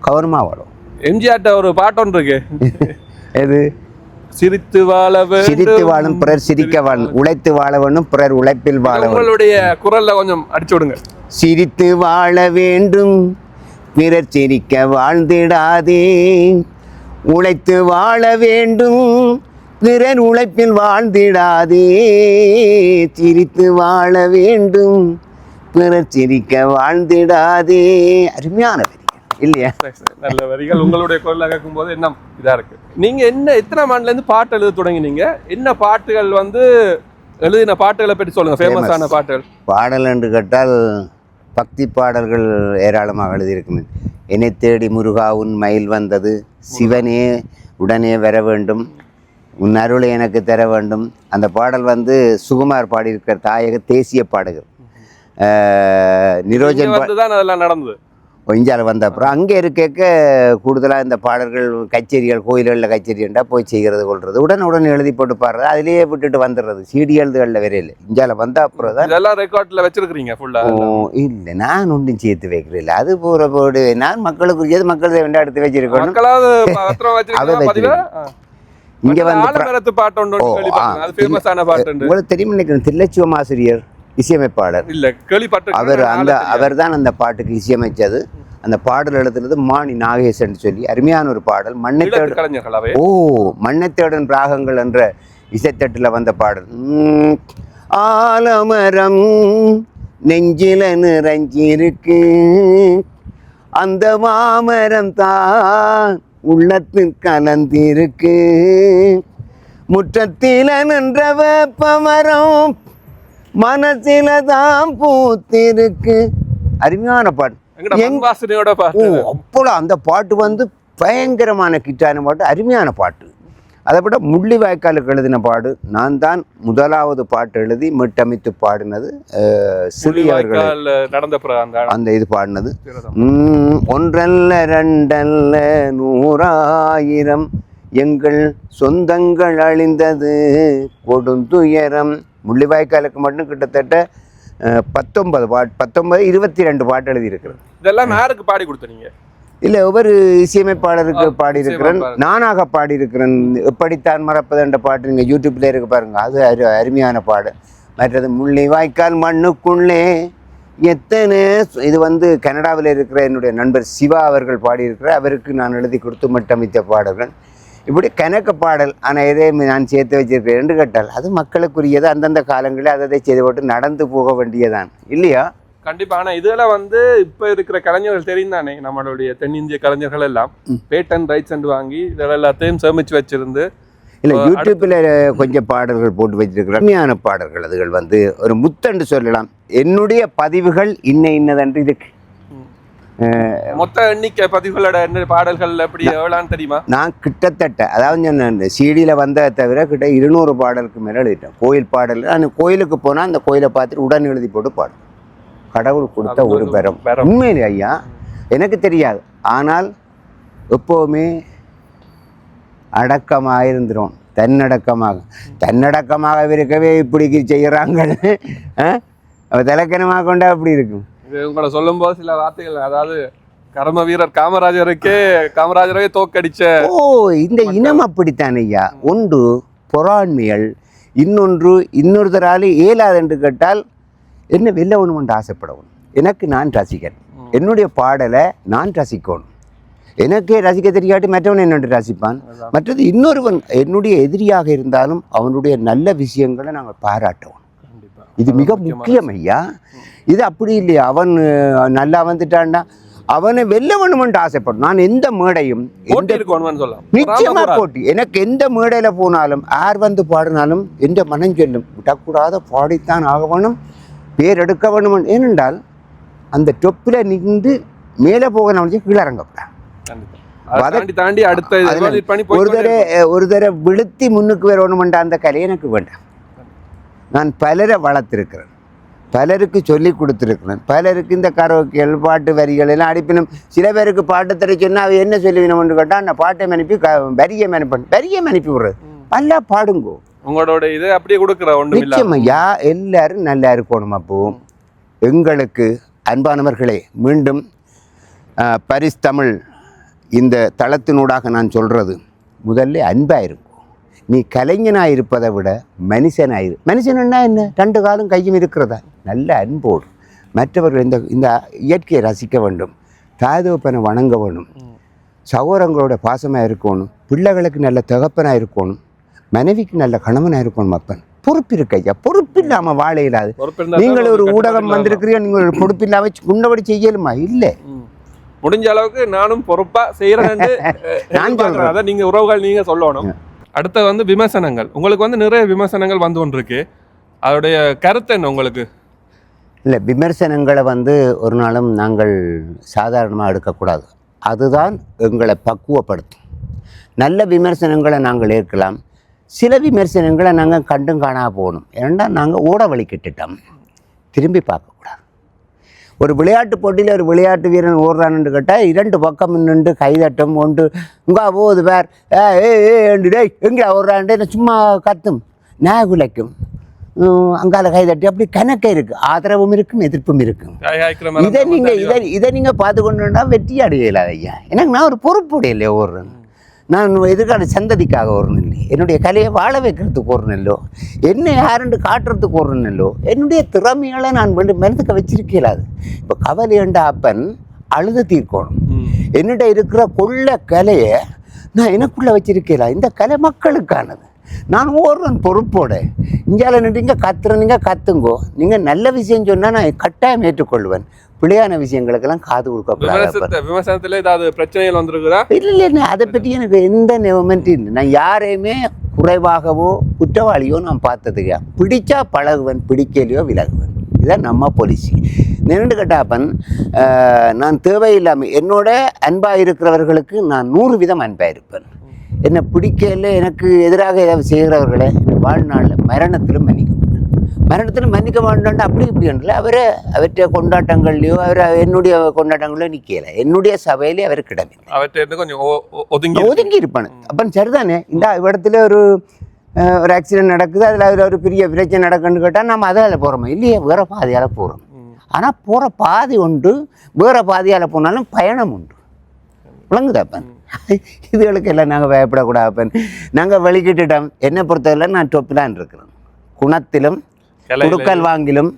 கவனமாக வாழணும். எம்ஜிஆர்ட்ட ஒரு பாட்டு ஒன்று இருக்கு, எது? சிரித்து வாழ வேண்டும், சிரித்து வாழும் பிறர் சிரிக்க வாழும், உழைத்து வாழ வேண்டும் பிறர் உழைப்பில் வாழ வேண்டும். உங்களுடைய குரல்ல கொஞ்சம் அடிச்சு விடுங்க. சிரித்து வாழ வேண்டும் பிறர் சிரிக்க வாழ்ந்திடாதே, உழைத்து வாழ வேண்டும் பிறர் உழைப்பில் வாழ்ந்திடாதே, சிரித்து வாழ வேண்டும் பிறர் சிரிக்க வாழ்ந்திடாதே. அருமையான வரிகள் இல்லையா? நல்ல வரிகள். உங்களுடைய குரலை கேட்கும் போது என்ன இதா இருக்கு. நீங்க எத்தனை ஆண்டுல இருந்து பாட்டு எழுத தொடங்கினீங்க? என்ன பாட்டுகள் வந்து எழுதின பாட்டுகளை பற்றி சொல்லுங்க, ஃபேமஸான பாட்டுகள். பாடல் என்று கேட்டால் பக்தி பாடல்கள் ஏராளமாக எழுதியிருக்குமே. என்னை தேடி முருகா உன் மயில் வந்தது, சிவனே உடனே வர வேண்டும், உன் அருளை எனக்கு தர வேண்டும். அந்த பாடல் வந்து சுகுமார் பாடியிருக்கிற தாயக தேசிய பாடகர் நிரோஜன் தான் அதெல்லாம் நடந்தது. இந்தியாவில் வந்த அப்புறம் அங்கே இருக்க கூடுதலாக இந்த பாடல்கள் கச்சேரிகள் கோயில்களில் கச்சேரிண்டா போய் செய்கிறது கொள்வது, உடனே எழுதி போட்டு பாடுறது, அதிலேயே விட்டுட்டு வந்துடுறது. சிடி எழுதுகளில் வேற இல்லை. இந்தியாவில் வந்த அப்புறம் தான் இதெல்லாம் ரெக்கார்டில் வச்சிருக்கிறீங்க ஃபுல்லாக? இல்லை, நான் ஒன்றும் சேர்த்து வைக்கிறேன். அது போகிற போடு நான் மக்களுக்கு மக்கள் வேண்டாம் எடுத்து வச்சிருக்கணும். இங்கே வந்து பாட்டு உங்களுக்கு தெரியும் நினைக்கிறேன், தில்லச்சுவம் ஆசிரியர் இசையமைப்பாளர். இல்ல கேள்விப்பட்ட அவர் தான் அந்த பாட்டுக்கு இசையமைச்சது. அந்த பாடல் எழுதுனது மாணி நாகேசன் சொல்லி அருமையான ஒரு பாடல். மண்ணைத்தேடன் ராகங்கள் என்ற இசைத்தட்டில் வந்த பாடல். ஆலமரம் நெஞ்சில நிறைஞ்சிருக்கு, அந்த மாமரம் தான் உள்ளத்தில் கலந்திருக்கு, முற்றத்தில நின்ற வேப்பமரம் மனசில தான் பூத்திருக்கு. அருமையான பாட்டு. அப்போ அந்த பாட்டு வந்து பயங்கரமான கிட்டான பாட்டு, அருமையான பாட்டு. அதை விட முள்ளிவாய்க்காலுக்கு எழுதின பாடு நான் தான் முதலாவது பாட்டு எழுதி மீட்டமைத்து பாடினது. சிறியவர்கள் அந்த இது பாடினது. ஒன்றல்ல ரெண்டல்ல 100,000 எங்கள் சொந்தங்கள் அழிந்தது கொடுந்துயரம். முள்ளிவாய்க்காலுக்கு மட்டும் கிட்டத்தட்ட 19 பாட்டு, 22 பாட்டு எழுதியிருக்கிறேன். இதெல்லாம் யாருக்கு பாடி கொடுத்தீங்க? இல்லை, ஒவ்வொரு இசையமைப்பாளருக்கு பாடியிருக்கிறேன், நானாக பாடியிருக்கிறேன். எப்படித்தான் மறப்பது என்ற பாட்டு நீங்கள் யூடியூப்ல இருக்கு பாருங்க, அது அருமையான பாடு. மற்றது முள்ளிவாய்க்கால் மண்ணுக்குள்ளே எத்தனை, இது வந்து கனடாவில் இருக்கிற என்னுடைய நண்பர் சிவா அவர்கள் பாடியிருக்கிறார். அவருக்கு நான் எழுதி கொடுத்து மட்டமைத்த பாடல்கள். இப்படி கணக்க பாடல். ஆனால் எதை நான் சேர்த்து வச்சிருக்கிறேன் என்று கேட்டால் அது மக்களுக்குரியது. அந்தந்த காலங்களில் அதை செய்து போட்டு நடந்து போக வேண்டியதான் இல்லையா? கண்டிப்பா. ஆனா இதெல்லாம் வந்து இப்ப இருக்கிற கலைஞர்கள் தெரியும் தானே, நம்மளுடைய தென்னிந்திய கலைஞர்கள் எல்லாம் பேட்டன் ரைட்ஸ் வாங்கி இதெல்லாம் எல்லாத்தையும் சேமிச்சு வச்சிருந்து. இல்லை, யூடியூப்ல கொஞ்சம் பாடல்கள் போட்டு வச்சிருக்கிறேன், அருமையான பாடல்கள். அதுகள் வந்து ஒரு முத்தண்டு சொல்லலாம். என்னுடைய பதிவுகள் இன்னதென்று இதுக்கு மொத்த எண்ணிக்கை பதிவுகளோட பாடல்கள் எப்படி எவ்வளோன்னு தெரியுமா? நான் கிட்டத்தட்ட, அதாவது சிடியில் வந்த தவிர கிட்ட 200 பாடலுக்கு மேலே எழுதிட்டேன். கோயில் பாடல். நான் கோயிலுக்கு போனால் அந்த கோயிலை பார்த்துட்டு உடன் எழுதி போட்டு பாடும். கடவுள் கொடுத்த ஒரு பெறம். உண்மையிலே ஐயா எனக்கு தெரியாது. ஆனால் எப்போவுமே அடக்கமாக இருந்துடும். தன்னடக்கமாக இருக்கவே இப்படி செய்கிறாங்க. திலக்கணமாக கொண்டா அப்படி இருக்கும். உங்களை சொல்லும் போது சில வார்த்தைகள், அதாவது கர்ம வீரர் காமராஜரவே தோக்கடிச்ச இந்த இனம் அப்படித்தான் ஐயா. ஒன்று பொறாண்மைகள், இன்னொருத்தரால் இயலாது என்று கேட்டால் என்ன வெளில ஒன்று ஆசைப்படணும். எனக்கு நான் ரசிக்கணும், என்னுடைய பாடலை நான் ரசிக்கணும். எனக்கே ரசிக்க தெரியாட்டி மற்றவன் என்னோட ரசிப்பான். மற்றது இன்னொருவன் என்னுடைய எதிரியாக இருந்தாலும் அவனுடைய நல்ல விஷயங்களை நாங்கள் பாராட்டணும். இது மிக முக்கியம் ஐயா. இது அப்படி இல்லையா, அவன் நல்லா வந்துட்டான்டா அவனை வெல்ல வேணுமென்று ஆசைப்படும். நான் எந்த மேடையும் நிச்சயமா போட்டி, எனக்கு எந்த மேடையில போனாலும் யார் வந்து பாடினாலும் எந்த மனம் சொல்லும், விடக்கூடாத பாடித்தான் ஆக வேணும், பேர் எடுக்க வேணும். ஏனென்றால் அந்த டொப்பில் நின்று மேலே போக நம்ம கீழே இறங்கப்படாது. ஒரு தடவை விழுத்தி முன்னுக்கு வரணுமென்ற அந்த கலை எனக்கு வேண்டாம். நான் பலரை வளர்த்திருக்கிறேன், பலருக்கு சொல்லி கொடுத்துருக்கிறேன், பலருக்கு இந்த கரோக்கியல் பாட்டு வரிகள் எல்லாம் அனுப்பினோம். சில பேருக்கு பாட்டு தர சொன்னால் அவ என்ன சொல்லுவினோம்னு கேட்டால் நான் பாட்டை அனுப்பி வரியை அனுப்பி விடுறது. நல்லா பாடுங்கோ, உங்களோட இதை அப்படியே கொடுக்குற ஒன்று நிச்சயம் ஐயா. எல்லாரும் நல்லா இருக்கணும். அப்போ எங்களுக்கு அன்பானவர்களே, மீண்டும் பரிஸ் தமிழ் இந்த தளத்தினூடாக நான் சொல்கிறது, முதல்ல அன்பாக இருக்கும். நீ கலைஞனாக இருப்பதை விட மனுஷனாயிரு. மனுஷன்னா என்ன, 2 காலும் கையும் இருக்கிறதா, நல்ல அன்போடு மற்றவர்கள் இந்த இயற்கையை ரசிக்க வேண்டும், தாதோப்பனை வணங்க வேணும், சகோதரங்களோட பாசமாக இருக்கணும், பிள்ளைகளுக்கு நல்ல தகப்பனாக இருக்கணும், மனைவிக்கு நல்ல கணவனாக இருக்கணும். அப்பன் பொறுப்பு இருக்கு ஐயா. பொறுப்பு இல்லாமல் வாழ இல்லாது. நீங்கள் ஒரு ஊடகம் வந்திருக்கிறீங்க, நீங்கள் ஒரு பொறுப்பு இல்லாமல் குண்டபடி செய்யலுமா? இல்லை, முடிஞ்ச அளவுக்கு நானும் பொறுப்பா செய்யறேன். நான் சொல்றேன், அதை நீங்க உறவுகள் நீங்க சொல்லணும். அடுத்த வந்து விமர்சனங்கள். உங்களுக்கு வந்து நிறைய விமர்சனங்கள் வந்து கொண்டிருக்கு, அதோடைய கருத்து என்ன உங்களுக்கு? இல்லை, விமர்சனங்களை வந்து ஒரு நாளும் நாங்கள் சாதாரணமாக எடுக்கக்கூடாது. அதுதான் எங்களை பக்குவப்படுத்தும். நல்ல விமர்சனங்களை நாங்கள் ஏற்கலாம், சில விமர்சனங்களை நாங்கள் கண்டும் காணா போகணும். ஏன்னா நாங்கள் ஓட வழி கட்டுட்டோம், திரும்பி பார்க்கக்கூடாது. ஒரு விளையாட்டு போட்டியில் ஒரு விளையாட்டு வீரன் ஓடுறான்னு கேட்டால் 2 பக்கம் நின்று கைதட்டும். ஒன்று உங்கா போகுது வேர் டேய் எங்கே ஓடுறான்ட்டு சும்மா கத்தும், நாகுலைக்கும், அங்கால கைதட்டி, அப்படி கணக்கே இருக்குது. ஆதரவும் இருக்கும், எதிர்ப்பும் இருக்கும். இதை நீங்கள் பார்த்து கொண்டுனா வெற்றி அடையலை ஐயா. எனக்கு நான் ஒரு பொறுப்பு உடையில ஓடுறேன். நான் எதிர்கால சந்ததிக்காக ஒரு நெல்லி, என்னுடைய கலையை வாழ வைக்கிறதுக்கு ஒரு நெல்லோ, என்ன யாருன்னு காட்டுறதுக்கு ஒரு நெல்லோ, என்னுடைய திறமைகளை நான் மனதுக்கு வச்சிருக்கலாது. இப்போ கவலையண்ட அப்பன் அழுத தீர்க்கணும். என்னிட்ட இருக்கிற கொள்ள கலையை நான் எனக்குள்ளே வச்சிருக்கலாம். இந்த கலை மக்களுக்கானது. நான் ஓடுறேன் பொறுப்போட. இங்கால நின்று கத்துறீங்க, கத்துங்கோ. நீங்கள் நல்ல விஷயம் சொன்னால் நான் கட்டாயம் ஏற்றுக்கொள்வேன். பிள்ளையான விஷயங்களுக்கெல்லாம் காது கொடுக்க. விமர்சனத்தில் ஏதாவது பிரச்சனைகள் வந்துருக்குதா? இல்லை, அதை பற்றி எனக்கு எந்த நெவமெண்ட்டும் இல்லை. நான் யாரையுமே குறைவாகவோ குற்றவாளியோ நான் பார்த்ததுக்கா. பிடிச்சா பழகுவேன், பிடிக்கலையோ விலகுவேன். இதுதான் நம்ம பாலிசி. நின்று கட்டாப்பன் நான் தேவையில்லாமல் என்னோட அன்பாக இருக்கிறவர்களுக்கு நான் 100 வீதம் அன்பாக இருப்பேன். என்னை பிடிக்கல, எனக்கு எதிராக ஏதாவது செய்கிறவர்களை வாழ்நாளில் மரணத்திலும் மன்னிக்க மாட்டேன். மரணத்திலும் மன்னிக்க மாட்டேன். அப்படி இப்படின்றல அவற்றை கொண்டாட்டங்கள்லையோ என்னுடைய கொண்டாட்டங்களோ நிற்கலை. என்னுடைய சபையிலே அவர் கிடமில்லை. அவற்றை கொஞ்சம் ஒதுங்கி இருப்பானு. அப்போ சரிதானே, இந்த இடத்துல ஒரு ஆக்சிடென்ட் நடக்குது, அதில் ஒரு பெரிய பிரச்சனை நடக்குன்னு கேட்டால் நம்ம அதில் போகிறோமா? இல்லையே, வேறு பாதையால் போகிறோம். ஆனால் போகிற பாதை உண்டு, வேறு பாதையால் போனாலும் பயணம் உண்டு. விளங்குதாப்பன்? இதுகளுக்கு எல்லாம் நாங்கள் பயப்படக்கூடாதுப்பன். நாங்கள் வெளிக்கிட்டுட்டோம். என்னை பொறுத்தவரை நான் டொப்பிலான் இருக்கிறேன். குணத்திலும் குடுக்கல் வாங்கிலும்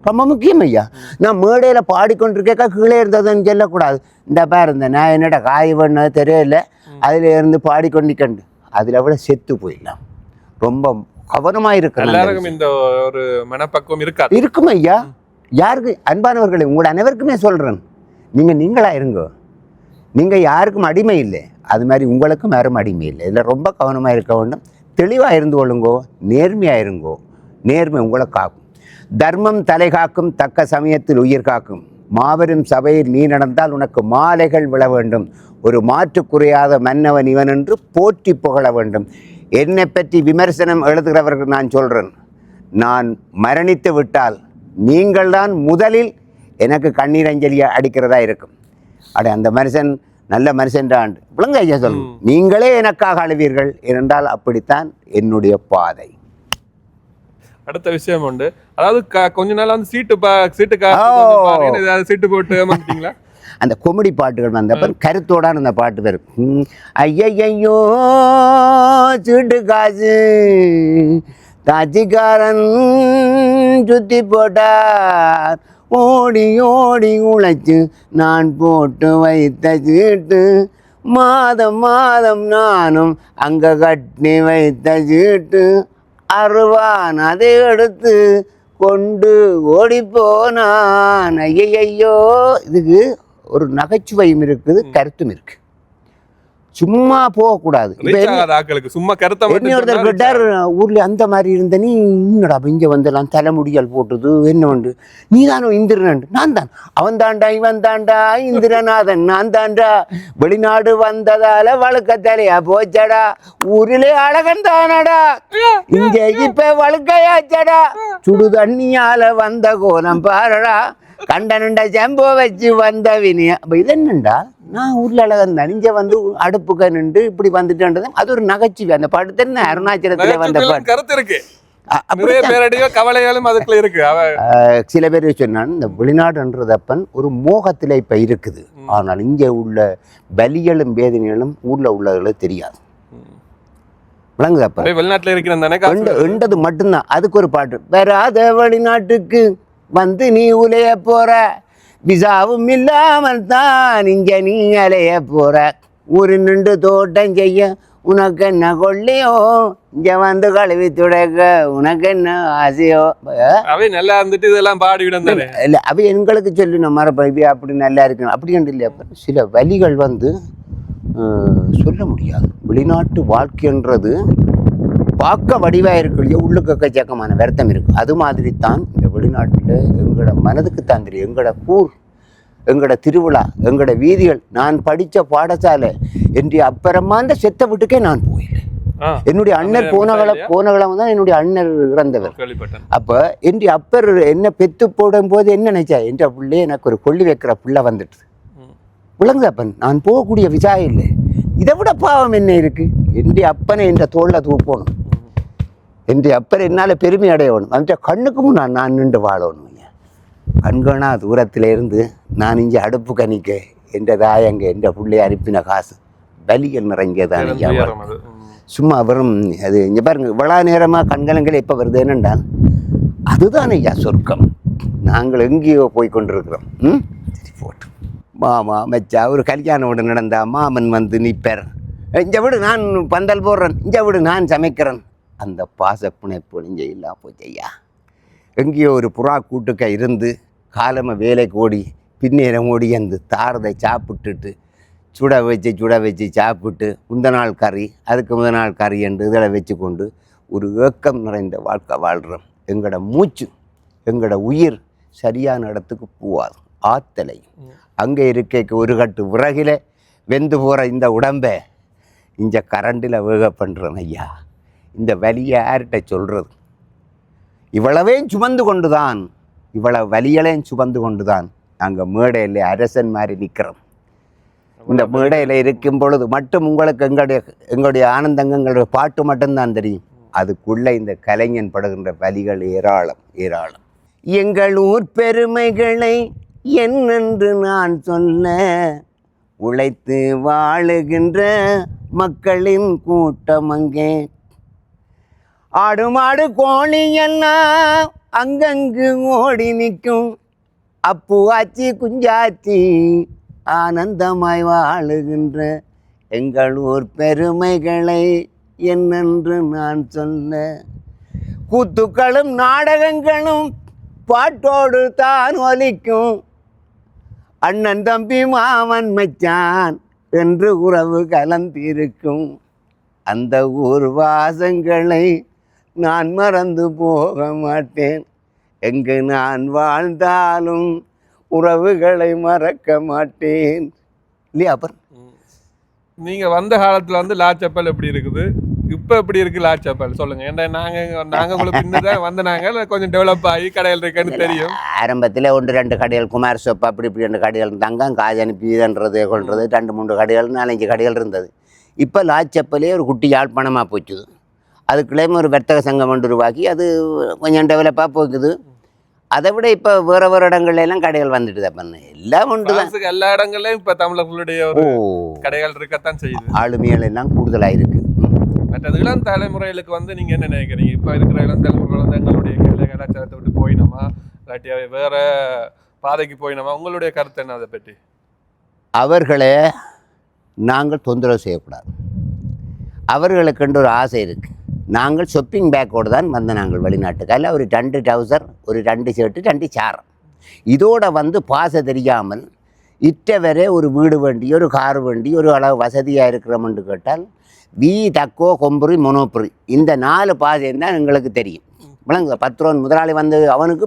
ரொம்ப முக்கியம் ஐயா. நான் மேடையில் பாடிக்கொண்டிருக்கேக்கா கீழே இருந்ததுன்னு சொல்லக்கூடாது. இந்த பேர் இருந்தேன் நான் என்னோட காய் பண்ணது தெரியல, அதில் இருந்து பாடிக்கொண்டிக்கண்டு அதில் விட செத்து போயிடலாம். ரொம்ப கவனமாக இருக்கிறேன். இந்த ஒரு மனப்பக்குவம் இருக்காது. இருக்கும் ஐயா. யாருக்கு அன்பானவர்களை உங்களோட அனைவருக்குமே சொல்கிறேன், நீங்களா இருங்க. நீங்கள் யாருக்கும் அடிமை இல்லை, அது மாதிரி உங்களுக்கும் யாரும் அடிமை இல்லை. இதில் ரொம்ப கவனமாக இருக்க வேண்டும். தெளிவாக இருந்து கொள்ளுங்கோ, நேர்மையாக இருங்கோ. நேர்மை உங்களை காக்கும். தர்மம் தலை காக்கும், தக்க சமயத்தில் உயிர் காக்கும். மாபெரும் சபையில் நீ நடந்தால் உனக்கு மாலைகள் விழ வேண்டும். ஒரு மாற்று குறையாத மன்னவன் இவன் என்று போற்றி புகழ வேண்டும். என்னை பற்றி விமர்சனம் எழுதுகிறவர்கள் நான் சொல்கிறேன், நான் மரணித்து விட்டால் நீங்கள்தான் முதலில் எனக்கு கண்ணீர் அஞ்சலியை அடிக்கிறதா இருக்கும். அந்த மனுஷன் நல்ல மனுஷன் தான் விளங்க ஐயா சொல்லுங்க. நீங்களே எனக்காக அழுவீர்கள் என்றால் அப்படித்தான் என்னுடைய பாதை. அடுத்த விஷயம் உண்டு. அதாவது கொஞ்ச நாள் வந்து சீட்டு போட்டு மாட்டீங்களா? அந்த கொமெடி பாட்டுகள் வந்தப்ப கருத்தோடான அந்த பாட்டு வரும். ஐயையோ சீட்டு காசு காட்சிக்காரன் சுத்தி போட்டார், ஓடி ஓடி உழைச்சு நான் போட்டு வைத்த சீட்டு, மாதம் மாதம் நானும் அங்கே கட்டி வைத்த சீட்டு, அருவான் அதை எடுத்து கொண்டு ஓடி போனான். ஐயையோ, இதுக்கு ஒரு நகைச்சுவையும் இருக்குது, கருத்தும் இருக்கு. சும்மா போகக்கூடாது. சும்மா ஒருத்தர் கேட்டார், ஊர்ல அந்த மாதிரி இருந்த நீ இன்னடா இங்க வந்தெல்லாம் தலைமுடியால் போட்டுது என்ன உண்டு, நீ தானோ இந்திரன்? நான் தான். அவன் தாண்டா இவன் தாண்டா இந்திரநாதன் நான் தாண்டா. வெளிநாடு வந்ததால வழுக்க தலையா போச்சடா, ஊரிலே அழகன் தானடா, இங்க இப்ப வழுக்கையாச்சடா, சுடு தண்ணியால வந்த கோலம் பாரடா, கண்டனண்டா செம்போ வச்சு வந்த வினி. அப்போ இது என்னண்டா, நான் ஊரில் அழகன் தான், இங்கே வந்து அடுப்புக்க நின்று இப்படி வந்துட்டேன்றது அது ஒரு நகைச்சுவை. அந்த பாட்டு தானே அருணாச்சலத்தில் வந்த பாட்டு. கருத்து இருக்கு, கவலைகளும் அதுக்குள்ள இருக்கு. சில பேர் சொன்னான், இந்த வெளிநாடுன்றது அப்பன் ஒரு மோகத்தில் இப்போ இருக்குது. ஆனால் இங்கே உள்ள பலிகளும் வேதனைகளும் ஊரில் உள்ளவர்களும் தெரியாது. விளங்குதப்ப வெளிநாட்டில் இருக்கிறது மட்டும்தான். அதுக்கு ஒரு பாட்டு, வராத வெளிநாட்டுக்கு வந்து நீ உலைய போற, விசாவும் இல்லாமல் தான் இங்க நீ அலைய போற, ஊரு நின்று தோட்டம் செய்ய உனக்கு என்ன கொள்ளையோ, இங்க வந்து கழுவி துடைக்க உனக்கு என்ன ஆசையோ. அவை நல்லா இருந்துட்டு இதெல்லாம் பாடிவிடும் இல்லை, அவை எங்களுக்கு சொல்லி நம்ம மரபி அப்படி நல்லா இருக்கணும் அப்படி கண்டு இல்லையா. சில வழிகள் வந்து சொல்ல முடியாது. வெளிநாட்டு வாழ்க்கைன்றது பார்க்க வடிவாக இருக்கு, உள்ளுக்கு எக்கச்சக்கமான வருத்தம் இருக்குது. அது மாதிரி தான் இந்த வெளிநாட்டில் எங்களோட மனதுக்கு தான் தெரியும். எங்களோட ஊர், எங்களோட திருவிழா, எங்களோட வீதிகள், நான் படித்த பாடசாலை என்று அப்புறமா அந்த செத்த வீட்டுக்கே நான் போயில்லை. என்னுடைய அண்ணர் போனகளம் தான் என்னுடைய அண்ணர் இறந்தவர். அப்போ என்னுடைய அப்பர் என்ன பெத்து போடும் போது என்ன நினைச்சா, என்ற பிள்ளை எனக்கு ஒரு கொள்ளி வைக்கிற பிள்ளை வந்துட்டு விளங்குதப்பன், நான் போகக்கூடிய விசா இல்லை. இதை விட பாவம் என்ன இருக்கு? என்னுடைய அப்பனை என்ற தோளில் தூக்கணும், என்னுடைய அப்பர் என்னால் பெருமை அடையணும், அந்த கண்ணுக்கு முன் நான் நின்று வாழணும். கண்கணா தூரத்தில் இருந்து நான் இங்கே அடுப்பு கணிக்க என்ற தாயங்க என்ற பிள்ளைய அனுப்பின காசு வலிகள் நிறைஞ்சதான் ஐயா துயரம் அது. சும்மா வெறும் அது இங்கே பாருங்க இவ்வளோ நேரமாக கண்கலங்கள் எப்போ வருது என்னென்றால் அதுதான் ஐயா சொர்க்கம். நாங்கள் எங்கேயோ போய் கொண்டிருக்கிறோம். சரி போட்டு மாமா மச்சா ஒரு கல்யாணம் விட நடந்தா மாமன் வந்து நிற்பார், இஞ்ச விடு நான் பந்தல் போடுறேன், இஞ்ச விடு நான் சமைக்கிறேன். அந்த பாச புனைப்பு இங்கே இல்லா போச்சு ஐயா. எங்கேயோ ஒரு புறா கூட்டுக்க இருந்து காலமாக வேலைக்கு ஓடி பின்னேரம் ஓடி அந்த தாரதை சாப்பிட்டுட்டு சுட வச்சு சாப்பிட்டு முந்த நாள் கறி அதுக்கு முத நாள் கறி என்று இதில் வச்சு கொண்டு ஒரு ஏக்கம் நிறைந்த வாழ்க்கை வாழ்கிறோம். எங்களோட மூச்சு எங்களோட உயிர் சரியான இடத்துக்கு போவாது. ஆத்தலை அங்கே இருக்க ஒரு கட்டு விறகில் வெந்து போகிற இந்த உடம்பை இந்த கரண்டில் வேக பண்ணுறோம் ஐயா. இந்த வலியை யார்கிட்ட சொல்கிறது? இவ்வளவையும் சுமந்து கொண்டு தான் இவ்வளவு வலிகளையும் சுமந்து கொண்டு தான் நாங்கள் மேடையில் அரசன் மாதிரி நிற்கிறோம். இந்த மேடையில் இருக்கும் பொழுது மட்டும் உங்களுக்கு எங்களுடைய ஆனந்தங்களுடைய பாட்டு மட்டும்தான் தெரியும். அதுக்குள்ளே இந்த கலைஞன் படுகின்ற வலிகள் ஏராளம் ஏராளம். எங்கள் ஊர் பெருமைகளை என்னென்று நான் சொல்ல, உழைத்து வாழுகின்ற மக்களின் கூட்டம் அங்கே. ஆடு மாடு கோழி எல்லாம் அங்கங்கு ஓடி நிற்கும், அப்பு ஆச்சி குஞ்சாச்சி ஆனந்தமாய் வாழுகின்ற எங்கள் ஊர் பெருமைகளை என்னென்று நான் சொல்ல. கூத்துக்களும் நாடகங்களும் பாட்டோடு தான் ஒலிக்கும், அண்ணன் தம்பி மாமன் மச்சான் என்று உறவு கலந்திருக்கும். அந்த ஊர் வாசங்களை நான் மறந்து போக மாட்டேன், எங்கு நான் வாழ்ந்தாலும் உறவுகளை மறக்க மாட்டேன் இல்லையா? அப்புறம் நீங்கள் வந்த காலத்தில் வந்து லாச்சப்பல் எப்படி இருக்குது, இப்போ எப்படி இருக்குது லாச்சப்பல் சொல்லுங்கள். ஏன்னா நாங்கள் உங்களுக்கு பின்னதான் வந்து நாங்கள் கொஞ்சம் டெவலப் ஆகி கடையில் இருக்குன்னு தெரியும். ஆரம்பத்தில் 1-2 கடைகள் குமார் சோப்பு அப்படி இப்படி 2 கடைகள் இருந்தாங்க. காஜ் அனுப்பிதுன்றது கொள்வது 2-3 கடைகள் 4-5 கடைகள் இருந்தது. இப்போ லாச்சப்பலே ஒரு குட்டி யாழ்ப்பாணமாக போச்சுது. அதுக்குள்ளேயும் ஒரு வர்த்தக சங்கம் ஒன்று உருவாக்கி அது கொஞ்சம் டெவலப்பாக போக்குது. அதை விட இப்போ வேறு இடங்கள்ல எல்லாம் கடைகள் வந்துட்டு தான் பண்ணு எல்லாம் உண்டு தான். எல்லா இடங்கள்லையும் இப்போ தமிழர்களுடைய கடைகள் இருக்கத்தான் செய்யுது. ஆளுமைகள் எல்லாம் கூடுதலாக இருக்குது. மற்றது இளம் தலைமுறைகளுக்கு வந்து நீங்கள் என்ன நினைக்கிறீங்க? இப்போ இருக்கிற இளம் தலைமுறைகள் வந்து எங்களுடைய கலாச்சாரத்தை விட்டு போயினோமா இல்லாட்டி வேற பாதைக்கு போயினோமா? உங்களுடைய கருத்து என்ன அதை பற்றி? அவர்களை நாங்கள் தொந்தரவு செய்யக்கூடாது. அவர்களுக்கென்று ஒரு ஆசை இருக்குது. நாங்கள் ஷாப்பிங் பேக்கோடு தான் வந்த நாங்கள் வெளிநாட்டுக்கு. அதில் ஒரு 2 டவுசர் ஒரு 2 ஷர்ட்டு 2 சாரம் இதோட வந்து பாச தெரியாமல் இட்டவரை ஒரு வீடு வண்டி ஒரு கார் வண்டி ஒரு அளவு வசதியாக இருக்கிறோம்னு கேட்டால் தக்கோ கொம்புரி மொனோப்புரி இந்த 4 பாசையும் தான் எங்களுக்கு தெரியும். விளங்க 10 ரூபா முதலாளி வந்து அவனுக்கு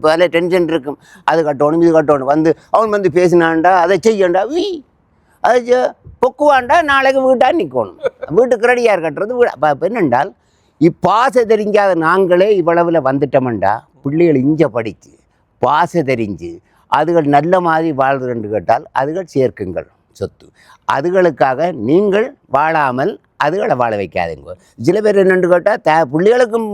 பல டென்ஷன் இருக்கும். அது கட்டணும் இது கட்டணும் வந்து அவன் வந்து பேசினான்டா அதை செய்யண்டா அது பொக்குவாண்டா நாளைக்கு வீட்டாக நிற்கணும். வீட்டுக்கு ரெடியாக கட்டுறது வீடு. அப்போ என்னென்றால் இப்பாச தெரிஞ்சாத நாங்களே இவ்வளவில் வந்துட்டோம்டா பிள்ளைகள் இஞ்ச படித்து பாச தெரிஞ்சு அதுகள் நல்ல மாதிரி வாழ்றதுன்னு கேட்டால் அதுகள் சேர்க்குங்கள் சொத்து. அதுகளுக்காக நீங்கள் வாழாமல் அதுகளை வாழ வைக்காதுங்க. சில பேர் என்னென்னு கேட்டால் பிள்ளைகளுக்கும்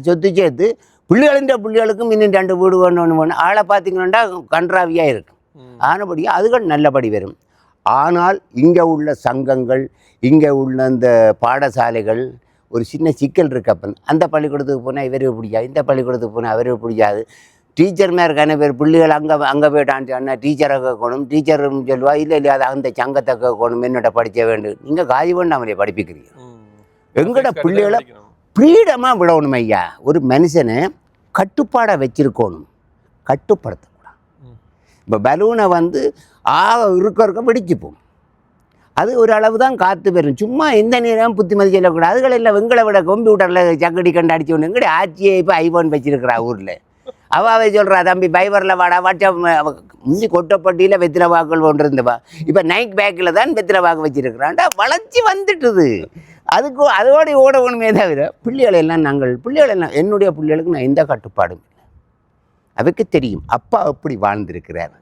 சொத்து சேர்த்து பிள்ளைகளுக்கும் இன்னும் 2 வீடு வேணும் ஆளை பார்த்தீங்கன்னா கன்றாவியாக இருக்கும். ஆனபடியாக அதுகள் நல்லபடி வரும். ஆனால் இங்கே உள்ள சங்கங்கள் இங்கே உள்ள அந்த பாடசாலைகள் ஒரு சின்ன சிக்கல் இருக்கப்பன். அந்த பள்ளிக்கூடத்துக்கு போனால் இவருக்கு பிடிக்காது, இந்த பள்ளிக்கூடத்துக்கு போனால் அவருக்கு பிடிக்காது. டீச்சர் மேலே இருக்கான பேர் பிள்ளைகள் அங்கே போயிட்டான்னு சொன்னால் டீச்சரை கேட்கணும். டீச்சரும் சொல்லுவா இல்லை அது அந்த சங்கத்தை கேட்கணும் என்னோட படிக்க வேண்டும். நீங்கள் காஜி பண்ணாமலே படிப்பிக்கிறீங்க. எங்களோட பிள்ளைகளை ஃப்ரீடமாக விடணும் ஐயா. ஒரு மனுஷனை கட்டுப்பாடாக வச்சிருக்கணும், கட்டுப்படுத்தக்கூடாது. இப்போ பலூனை வந்து இருக்க வெடிச்சுப்போம். அது ஒரு அளவு தான் காற்று பெறும். சும்மா இந்த நேரம் புத்திமதி சொல்லக்கூடாது. அதுகள் இல்லை எங்களை விட கம்ப்யூட்டரில் சக்கடி கண்டாடிச்சு ஒன்று எங்கடி ஆட்சியை இப்போ ஐபோன் வச்சிருக்கிறா ஊரில். அவாவே சொல்கிறா தம்பி பைபரில் வாடா வாட்ஸ்அப் முந்தி கொட்டப்பட்டியில் வெத்தில வாக்குகள் ஒன்று இருந்தப்பா இப்போ நைட் பேக்கில் தான் வெத்தில வாக்கு வச்சிருக்கிறான்டா. வளர்ச்சி வந்துட்டுது. அதோட ஓடணுமே தவிர பிள்ளைகள் எல்லாம் என்னுடைய பிள்ளைகளுக்கு நான் எந்த கட்டுப்பாடும் இல்லை. அவைக்கு தெரியும் அப்பா எப்படி வாழ்ந்திருக்கிறார்.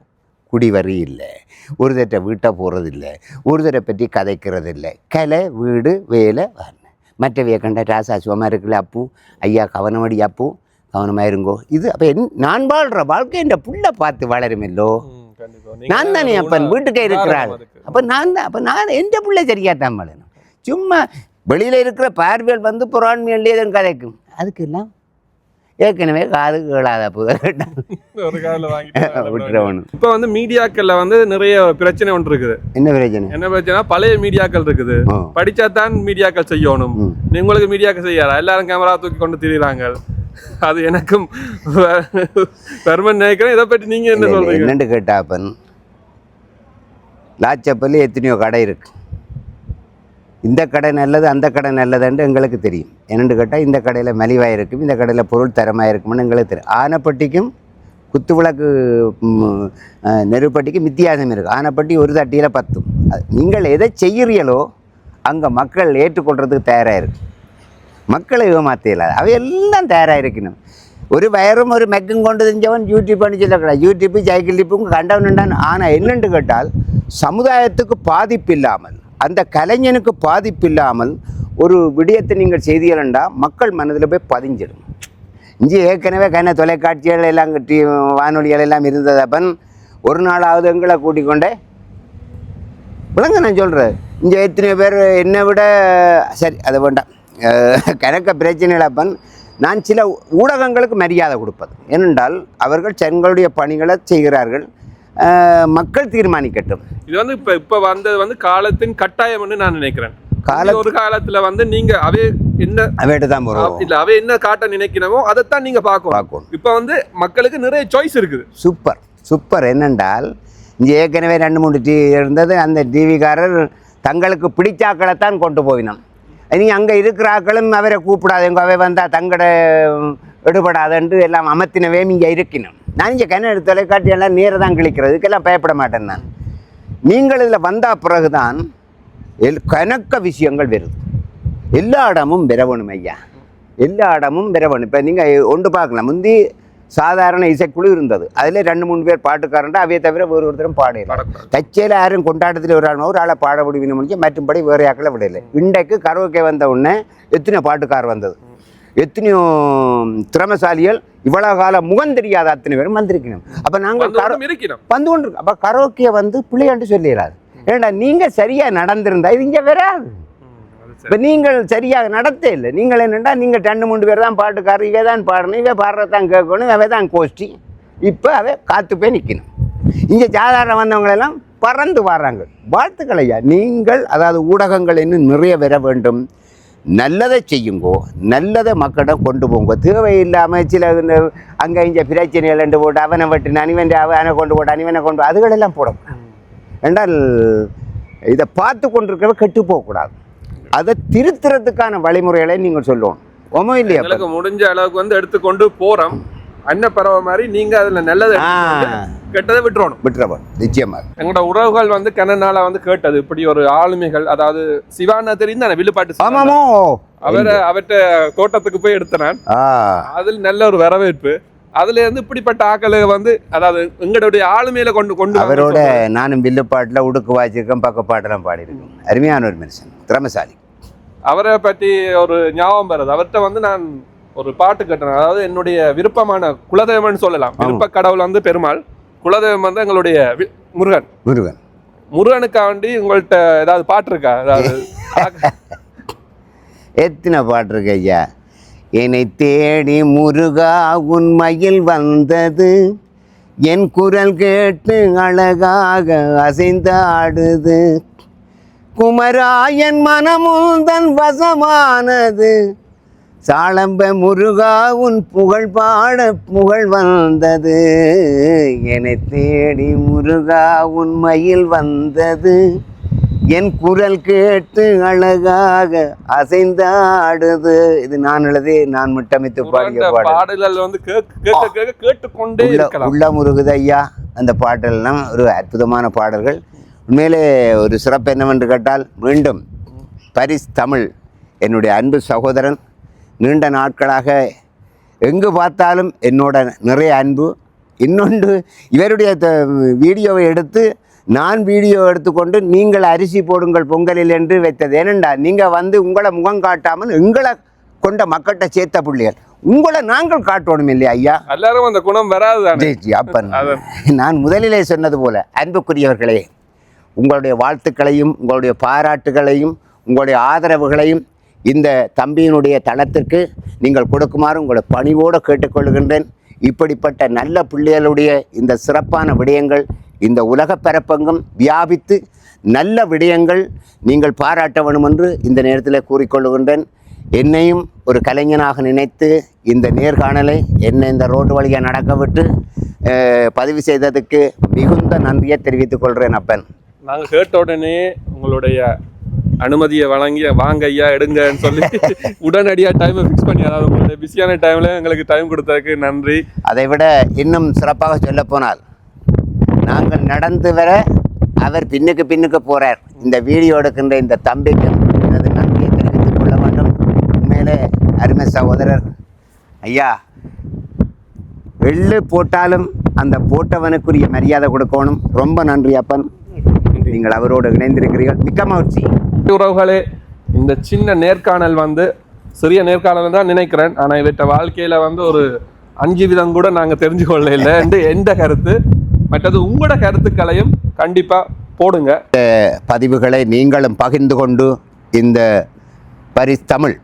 குடிவரி இல்லை, ஒரு தட்டை வீட்டை போகிறதில்லை, ஒரு தடவை பற்றி கதைக்கிறது இல்லை. கலை வீடு வேலை மற்றவையை கண்ட ராசா சுகமாக இருக்குல்ல அப்பு ஐயா கவனமடி அப்பு கவனமாக இருங்கோ. இது அப்போ நான் வாழ்கிற வாழ்க்கை என் புள்ள பார்த்து வளருமில்லோ. நான் தானே அப்பன் வீட்டுக்கே இருக்கிறாள். அப்போ நான் எந்த பிள்ளை சரியாத்தான் பண்ணணும். சும்மா வெளியில் இருக்கிற பார்வைகள் வந்து புறாண்மையிலே தான் கதைக்கும். அதுக்கெல்லாம் ஏற்கனவே காது கேளாத விட்டுறவனு. இப்போ வந்து மீடியாக்கள்ல வந்து நிறைய பிரச்சனை ஒன்று இருக்குது. என்ன பிரச்சனை? பழைய மீடியாக்கள் இருக்குது. படிச்சா தான் மீடியாக்கள் செய்யணும். உங்களுக்கு மீடியாக்கள் செய்யாரா? எல்லாரும் கேமரா தூக்கி கொண்டு திரியுறாங்க. அது எனக்கும் பெருமன் நினைக்கிறேன். இதை பற்றி நீங்க என்ன சொல்றீங்க? என்னன்னு கேட்டாப்பன், லாச்சப்பள்ளி எத்தனையோ கடை இருக்கு. இந்த கடை நல்லது அந்த கடை நல்லதுன்னு எங்களுக்கு தெரியும். என்னென்னு கேட்டால் இந்த கடையில் மலிவாக இருக்கும், இந்த கடையில் பொருள் தரமாக இருக்கும்னு எங்களுக்கு தெரியும். ஆனைப்பட்டிக்கும் குத்துவிளக்கு நெருப்பட்டிக்கும் வித்தியாசம் இருக்குது. ஆனைப்பட்டி ஒரு தட்டியில் 10. நீங்கள் எதை செய்கிறீங்களோ அங்கே மக்கள் ஏற்றுக்கொள்கிறதுக்கு தயாராக இருக்கு. மக்களை ஏமாற்றல, அவையெல்லாம் தயாராக இருக்கணும். ஒரு வயரும் ஒரு மெக்கும் கொண்டு தெரிஞ்சவன் யூடியூப் பண்ணி சொல்லக்கூடாது. யூடியூப்பு சைக்கிள் டிப்பும் கண்டவனுண்டான். ஆனால் என்னென்று கேட்டால் சமுதாயத்துக்கு பாதிப்பு இல்லாமல், அந்த கலைஞனுக்கு பாதிப்பு இல்லாமல் ஒரு விடயத்தை நீங்கள் செய்தீர்கள்டா மக்கள் மனதில் போய் பதிஞ்சிடும். இங்கே ஏற்கனவே கண்ண தொலைக்காட்சிகள் எல்லாம் வானொலிகள் எல்லாம் இருந்ததப்பன் ஒரு நாளாவது எங்களை கூட்டிக் கொண்டே விளங்க. நான் சொல்கிறேன், இங்கே எத்தனை பேர் என்னை விட சரி அதை வேண்டாம் கணக்க பிரச்சனைகளப்பன். நான் சில ஊடகங்களுக்கு மரியாதை கொடுப்பது ஏனென்றால் அவர்கள் தங்களுடைய பணிகளை செய்கிறார்கள். மக்கள் தீர்மானிக்கட்டும். இது வந்து இப்ப வந்தது வந்து காலத்தின் கட்டாயம்னு நான் நினைக்கிறேன். ஒரு காலத்துல வந்து நீங்க அவை என்ன அவைதான் போறோம் இல்ல அவை என்ன காட்ட நினைக்கிறமோ அதைத்தான் நீங்க பார்க்கணும். இப்ப வந்து மக்களுக்கு நிறைய சாய்ஸ் இருக்குது. Super super. என்னென்றால் இங்கே ஏற்கனவே 2-3 டிவி இருந்தது. அந்த டிவிக்காரர் தங்களுக்கு பிடிச்சாக்களைத்தான் கொண்டு போயினோம். நீ அங்கே இருக்கிற ஆக்களும் அவரை கூப்பிடாதேங்க, அவை வந்தால் தங்கட எடுபடாதன்று எல்லாம் அமர்த்தினவே இங்கே இருக்கணும். நான் இங்கே கண்ணெடு தொலைக்காட்சி எல்லாம் நேரம் தான் கிழிக்கிறதுக்கெல்லாம் பயப்பட மாட்டேன் நான். நீங்கள் இதில் வந்த பிறகுதான் கணக்க விஷயங்கள் வருது. எல்லா இடமும் விரவணும் ஐயா, எல்லா இடமும் விரவணும். இப்போ நீங்கள் ஒன்று பார்க்கலாம், முந்தி சாதாரண இசைக்குழு இருந்தது. அதில் 2-3 பேர் பாட்டுக்காரன்ட்டு அவையை தவிர ஒருத்தரும் பாடலாம். தச்சையில் யாரும் கொண்டாட்டத்தில் ஒரு ஆளை பாட முடியும் முடிஞ்சு மற்றும்படி வேறு யாக்களை விடலை. இன்றைக்கு கரோக்கே வந்த உடனே எத்தனையோ பாட்டுக்கார் வந்தது, எத்தனையோ திறமசாலிகள் இவ்வளோ காலம் முகம் தெரியாத அத்தனை பேரும் வந்திருக்கணும். அப்போ நாங்கள் வந்து கொண்டு அப்போ கரோக்கியை வந்து பிள்ளையாண்டு சொல்லிடாது. ஏன்னா நீங்கள் சரியாக நடந்திருந்தா இது இங்கே வராது. இப்போ நீங்கள் சரியாக நடத்த இல்லை. நீங்கள் என்னென்னா நீங்கள் 2-3 பேர் தான் பாட்டுக்காரர், இவை தான் பாடணும், இவை பாடுறதான் கேட்கணும், அவை தான் கோஷ்டி. இப்போ அவை காத்து போய் நிற்கணும். இங்கே சாதாரண வந்தவங்களெல்லாம் பறந்து வர்றாங்க. வாழ்த்துக்கள் ஐயா. நீங்கள் அதாவது ஊடகங்கள் இன்னும் நிறைய வர வேண்டும். நல்லதை செய்யுங்கோ, நல்லதை மக்களிடம் கொண்டு போங்க. தேவையில்லாமல் சில அங்கே இங்கே பிரச்சனைகள் ரெண்டு போட்டு அவனை வெட்டு அனிவன் அவனை கொண்டு போட்டு அனிவனை கொண்டு அதுகளெல்லாம் போடும். என்றால் இதை பார்த்து கொண்டிருக்கிறவ கெட்டு போகக்கூடாது. அதை திருத்துறதுக்கான வழிமுறைகளை நீங்கள் சொல்லணும். ஒமோ இல்லையா? முடிஞ்ச அளவுக்கு வந்து எடுத்துக்கொண்டு போகிறோம். அன்ன பறவை மாதிரி நீங்கள் அதில் நல்லதை கெட்டதை விட்டுறணும். நிச்சயமாக எங்களோட உறவுகள் வந்து கண்ணனால வந்து கேட்டது இப்படி ஒரு ஆளுமைகள், அதாவது சிவானா தெரியும் தானே வில்லுப்பாட்டு. ஆமாமோ, அவர்கிட்ட தோட்டத்துக்கு போய் எடுத்தனான். அதில் நல்ல ஒரு வரவேற்பு. அதுல இருந்து இப்படிப்பட்ட ஆக்களை வந்து அதாவது எங்களுடைய ஆளுமையில கொண்டு அவரோட நானும் வில்லுப்பாட்டில் உடுக்கு வாய்ச்சிருக்கேன், பக்கப்பாட்டெல்லாம் பாடியிருக்கேன். அருமையான ஒரு மனுஷன், திறமசாலி. அவரை பற்றி ஒரு ஞாபகம் வருது. அவர்கிட்ட வந்து நான் ஒரு பாட்டு கேட்டேன். அதாவது என்னுடைய விருப்பமான குலதெய்வம்னு சொல்லலாம். விருப்ப கடவுள் வந்து பெருமாள், குலதெய்வம் வந்து எங்களுடைய முருகனுக்காண்டி உங்கள்கிட்ட ஏதாவது பாட்டு இருக்கா? அதாவது எத்தனை பாட்டு இருக்கு ஐயா. என்னை தேடி முருகா உண்மையில் வந்தது, என் குரல் கேட்டு அழகாக அசைந்தாடுது, குமராயன் மனமுந்தன் வசமானது, சாளம்ப முருகா உன் புகழ் பாட புகழ் வந்தது, என்னை தேடி முருகா உண்மையில் வந்தது, என் குரல் கேட்டு அழகாக அசைந்தாடுது. இது நான் எழுதி நான் முட்டமைத்து பாடிய பாடல்கள் வந்து கேட்டுக்கொண்டே உள்ள முருகுது ஐயா. அந்த பாடல்லாம் ஒரு அற்புதமான பாடல்கள். உண்மையிலே ஒரு சிறப்பு என்னவென்று கேட்டால், மீண்டும் பரிஸ் தமிழ் என்னுடைய அன்பு சகோதரன், நீண்ட நாட்களாக எங்கு பார்த்தாலும் என்னோட நிறைய அன்பு. இன்னொன்று, இவருடைய வீடியோவை எடுத்து நான் வீடியோ எடுத்துக்கொண்டு நீங்கள் அரிசி போடுங்கள் பொங்கலில் என்று வைத்தது. ஏனென்றால் நீங்கள் வந்து உங்களை முகம் காட்டாமல் எங்களை கொண்ட மக்கள்கிட்ட சேர்த்த பிள்ளைகள். உங்களை நாங்கள் காட்டணும் இல்லையா ஐயா? எல்லாரும் அந்த குணம் வராது தானே. ஜி அப்பன் நான் முதலிலே சொன்னது போல அன்புக்குரியவர்களே, உங்களுடைய வாழ்த்துக்களையும் உங்களுடைய பாராட்டுகளையும் உங்களுடைய ஆதரவுகளையும் இந்த தம்பியினுடைய தளத்திற்கு நீங்கள் கொடுக்குமாறு உங்களை பணிவோடு கேட்டுக்கொள்கின்றேன். இப்படிப்பட்ட நல்ல பிள்ளைகளுடைய இந்த சிறப்பான விடயங்கள் இந்த உலக பரப்பெங்கும் வியாபித்து நல்ல விடயங்கள் நீங்கள் பாராட்ட வேண்டும் என்று இந்த நேரத்தில் கூறிக்கொள்கின்றேன். என்னையும் ஒரு கலைஞனாக நினைத்து இந்த நேர்காணலை என்னை இந்த ரோடு வழியாக நடக்க விட்டு பதிவு செய்ததுக்கு மிகுந்த நன்றியை தெரிவித்துக் கொள்கிறேன் அப்பன். நாங்கள் கேட்ட உடனே உங்களுடைய அனுமதியை வழங்கி வாங்க ஐயா எடுங்கன்னு சொல்லி உடனடியாக டைமை ஃபிக்ஸ் பண்ணி, அதாவது உங்களுடைய பிஸியான டைமில் எங்களுக்கு டைம் கொடுத்ததுக்கு நன்றி. அதை விட இன்னும் சிறப்பாக சொல்லப்போனால் நாங்கள் நடந்து வர அவர் பின்னுக்கு போகிறார். இந்த வீடியோ எடுக்கின்ற இந்த தம்பிக்கு எனது நன்றியை தெரிவித்துக் கொள்ள வேண்டும். உண்மையிலே அருமை சகோதரர் ஐயா, வெள்ளு போட்டாலும் அந்த போட்டவனுக்குரிய மரியாதை கொடுக்கணும். ரொம்ப நன்றி அப்பன், நீங்கள் அவரோடு இணைந்திருக்கிறீர்கள். மிக்க மகிழ்ச்சி. உறவுகளே, இந்த சின்ன நேர்காணல் சிறிய நேர்காணல் தான் நினைக்கிறேன். ஆனால் இவற்ற வாழ்க்கையில் ஒரு 5 விதம் கூட நாங்கள் தெரிஞ்சு கொள்ள இல்லை எந்த கருத்து. மற்றது உங்களோட கருத்துக்களையும் கண்டிப்பாக போடுங்க. பதிவுகளை நீங்களும் பகிர்ந்து கொண்டு இந்த தமிழ்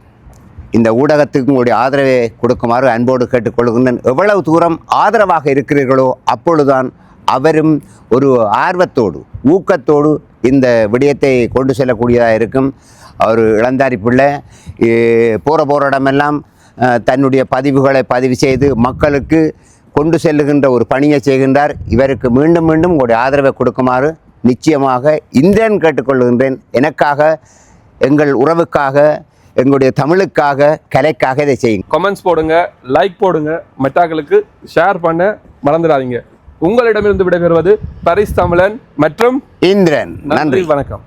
இந்த ஊடகத்துக்கு உங்களுடைய ஆதரவை கொடுக்குமாறு அன்போடு கேட்டுக்கொள்கின்றேன். எவ்வளவு தூரம் ஆதரவாக இருக்கிறீர்களோ அப்பொழுதுதான் அவரும் ஒரு ஆர்வத்தோடு ஊக்கத்தோடு இந்த விடயத்தை கொண்டு செல்லக்கூடியதாக இருக்கும். அவர் இளந்தாரி பிள்ளை போகிற இடமெல்லாம் தன்னுடைய பதிவுகளை பதிவு செய்து மக்களுக்கு கொண்டு செல்லுகின்ற ஒரு பணியை செய்கின்றார். இவருக்கு மீண்டும் உங்களுடைய ஆதரவை கொடுக்குமாறு நிச்சயமாக இந்திரன் கேட்டுக்கொள்கின்றேன். எனக்காக, எங்கள் உறவுக்காக, எங்களுடைய தமிழுக்காக, கலைக்காக இதை செய்யுங்க. கமெண்ட்ஸ் போடுங்க, லைக் போடுங்க, மற்றவர்களுக்கு ஷேர் பண்ண மறந்துடாதீங்க. உங்களிடமிருந்து விடைபெறுவது பரிஸ் தமிழன் மற்றும் இந்திரன். நன்றி, வணக்கம்.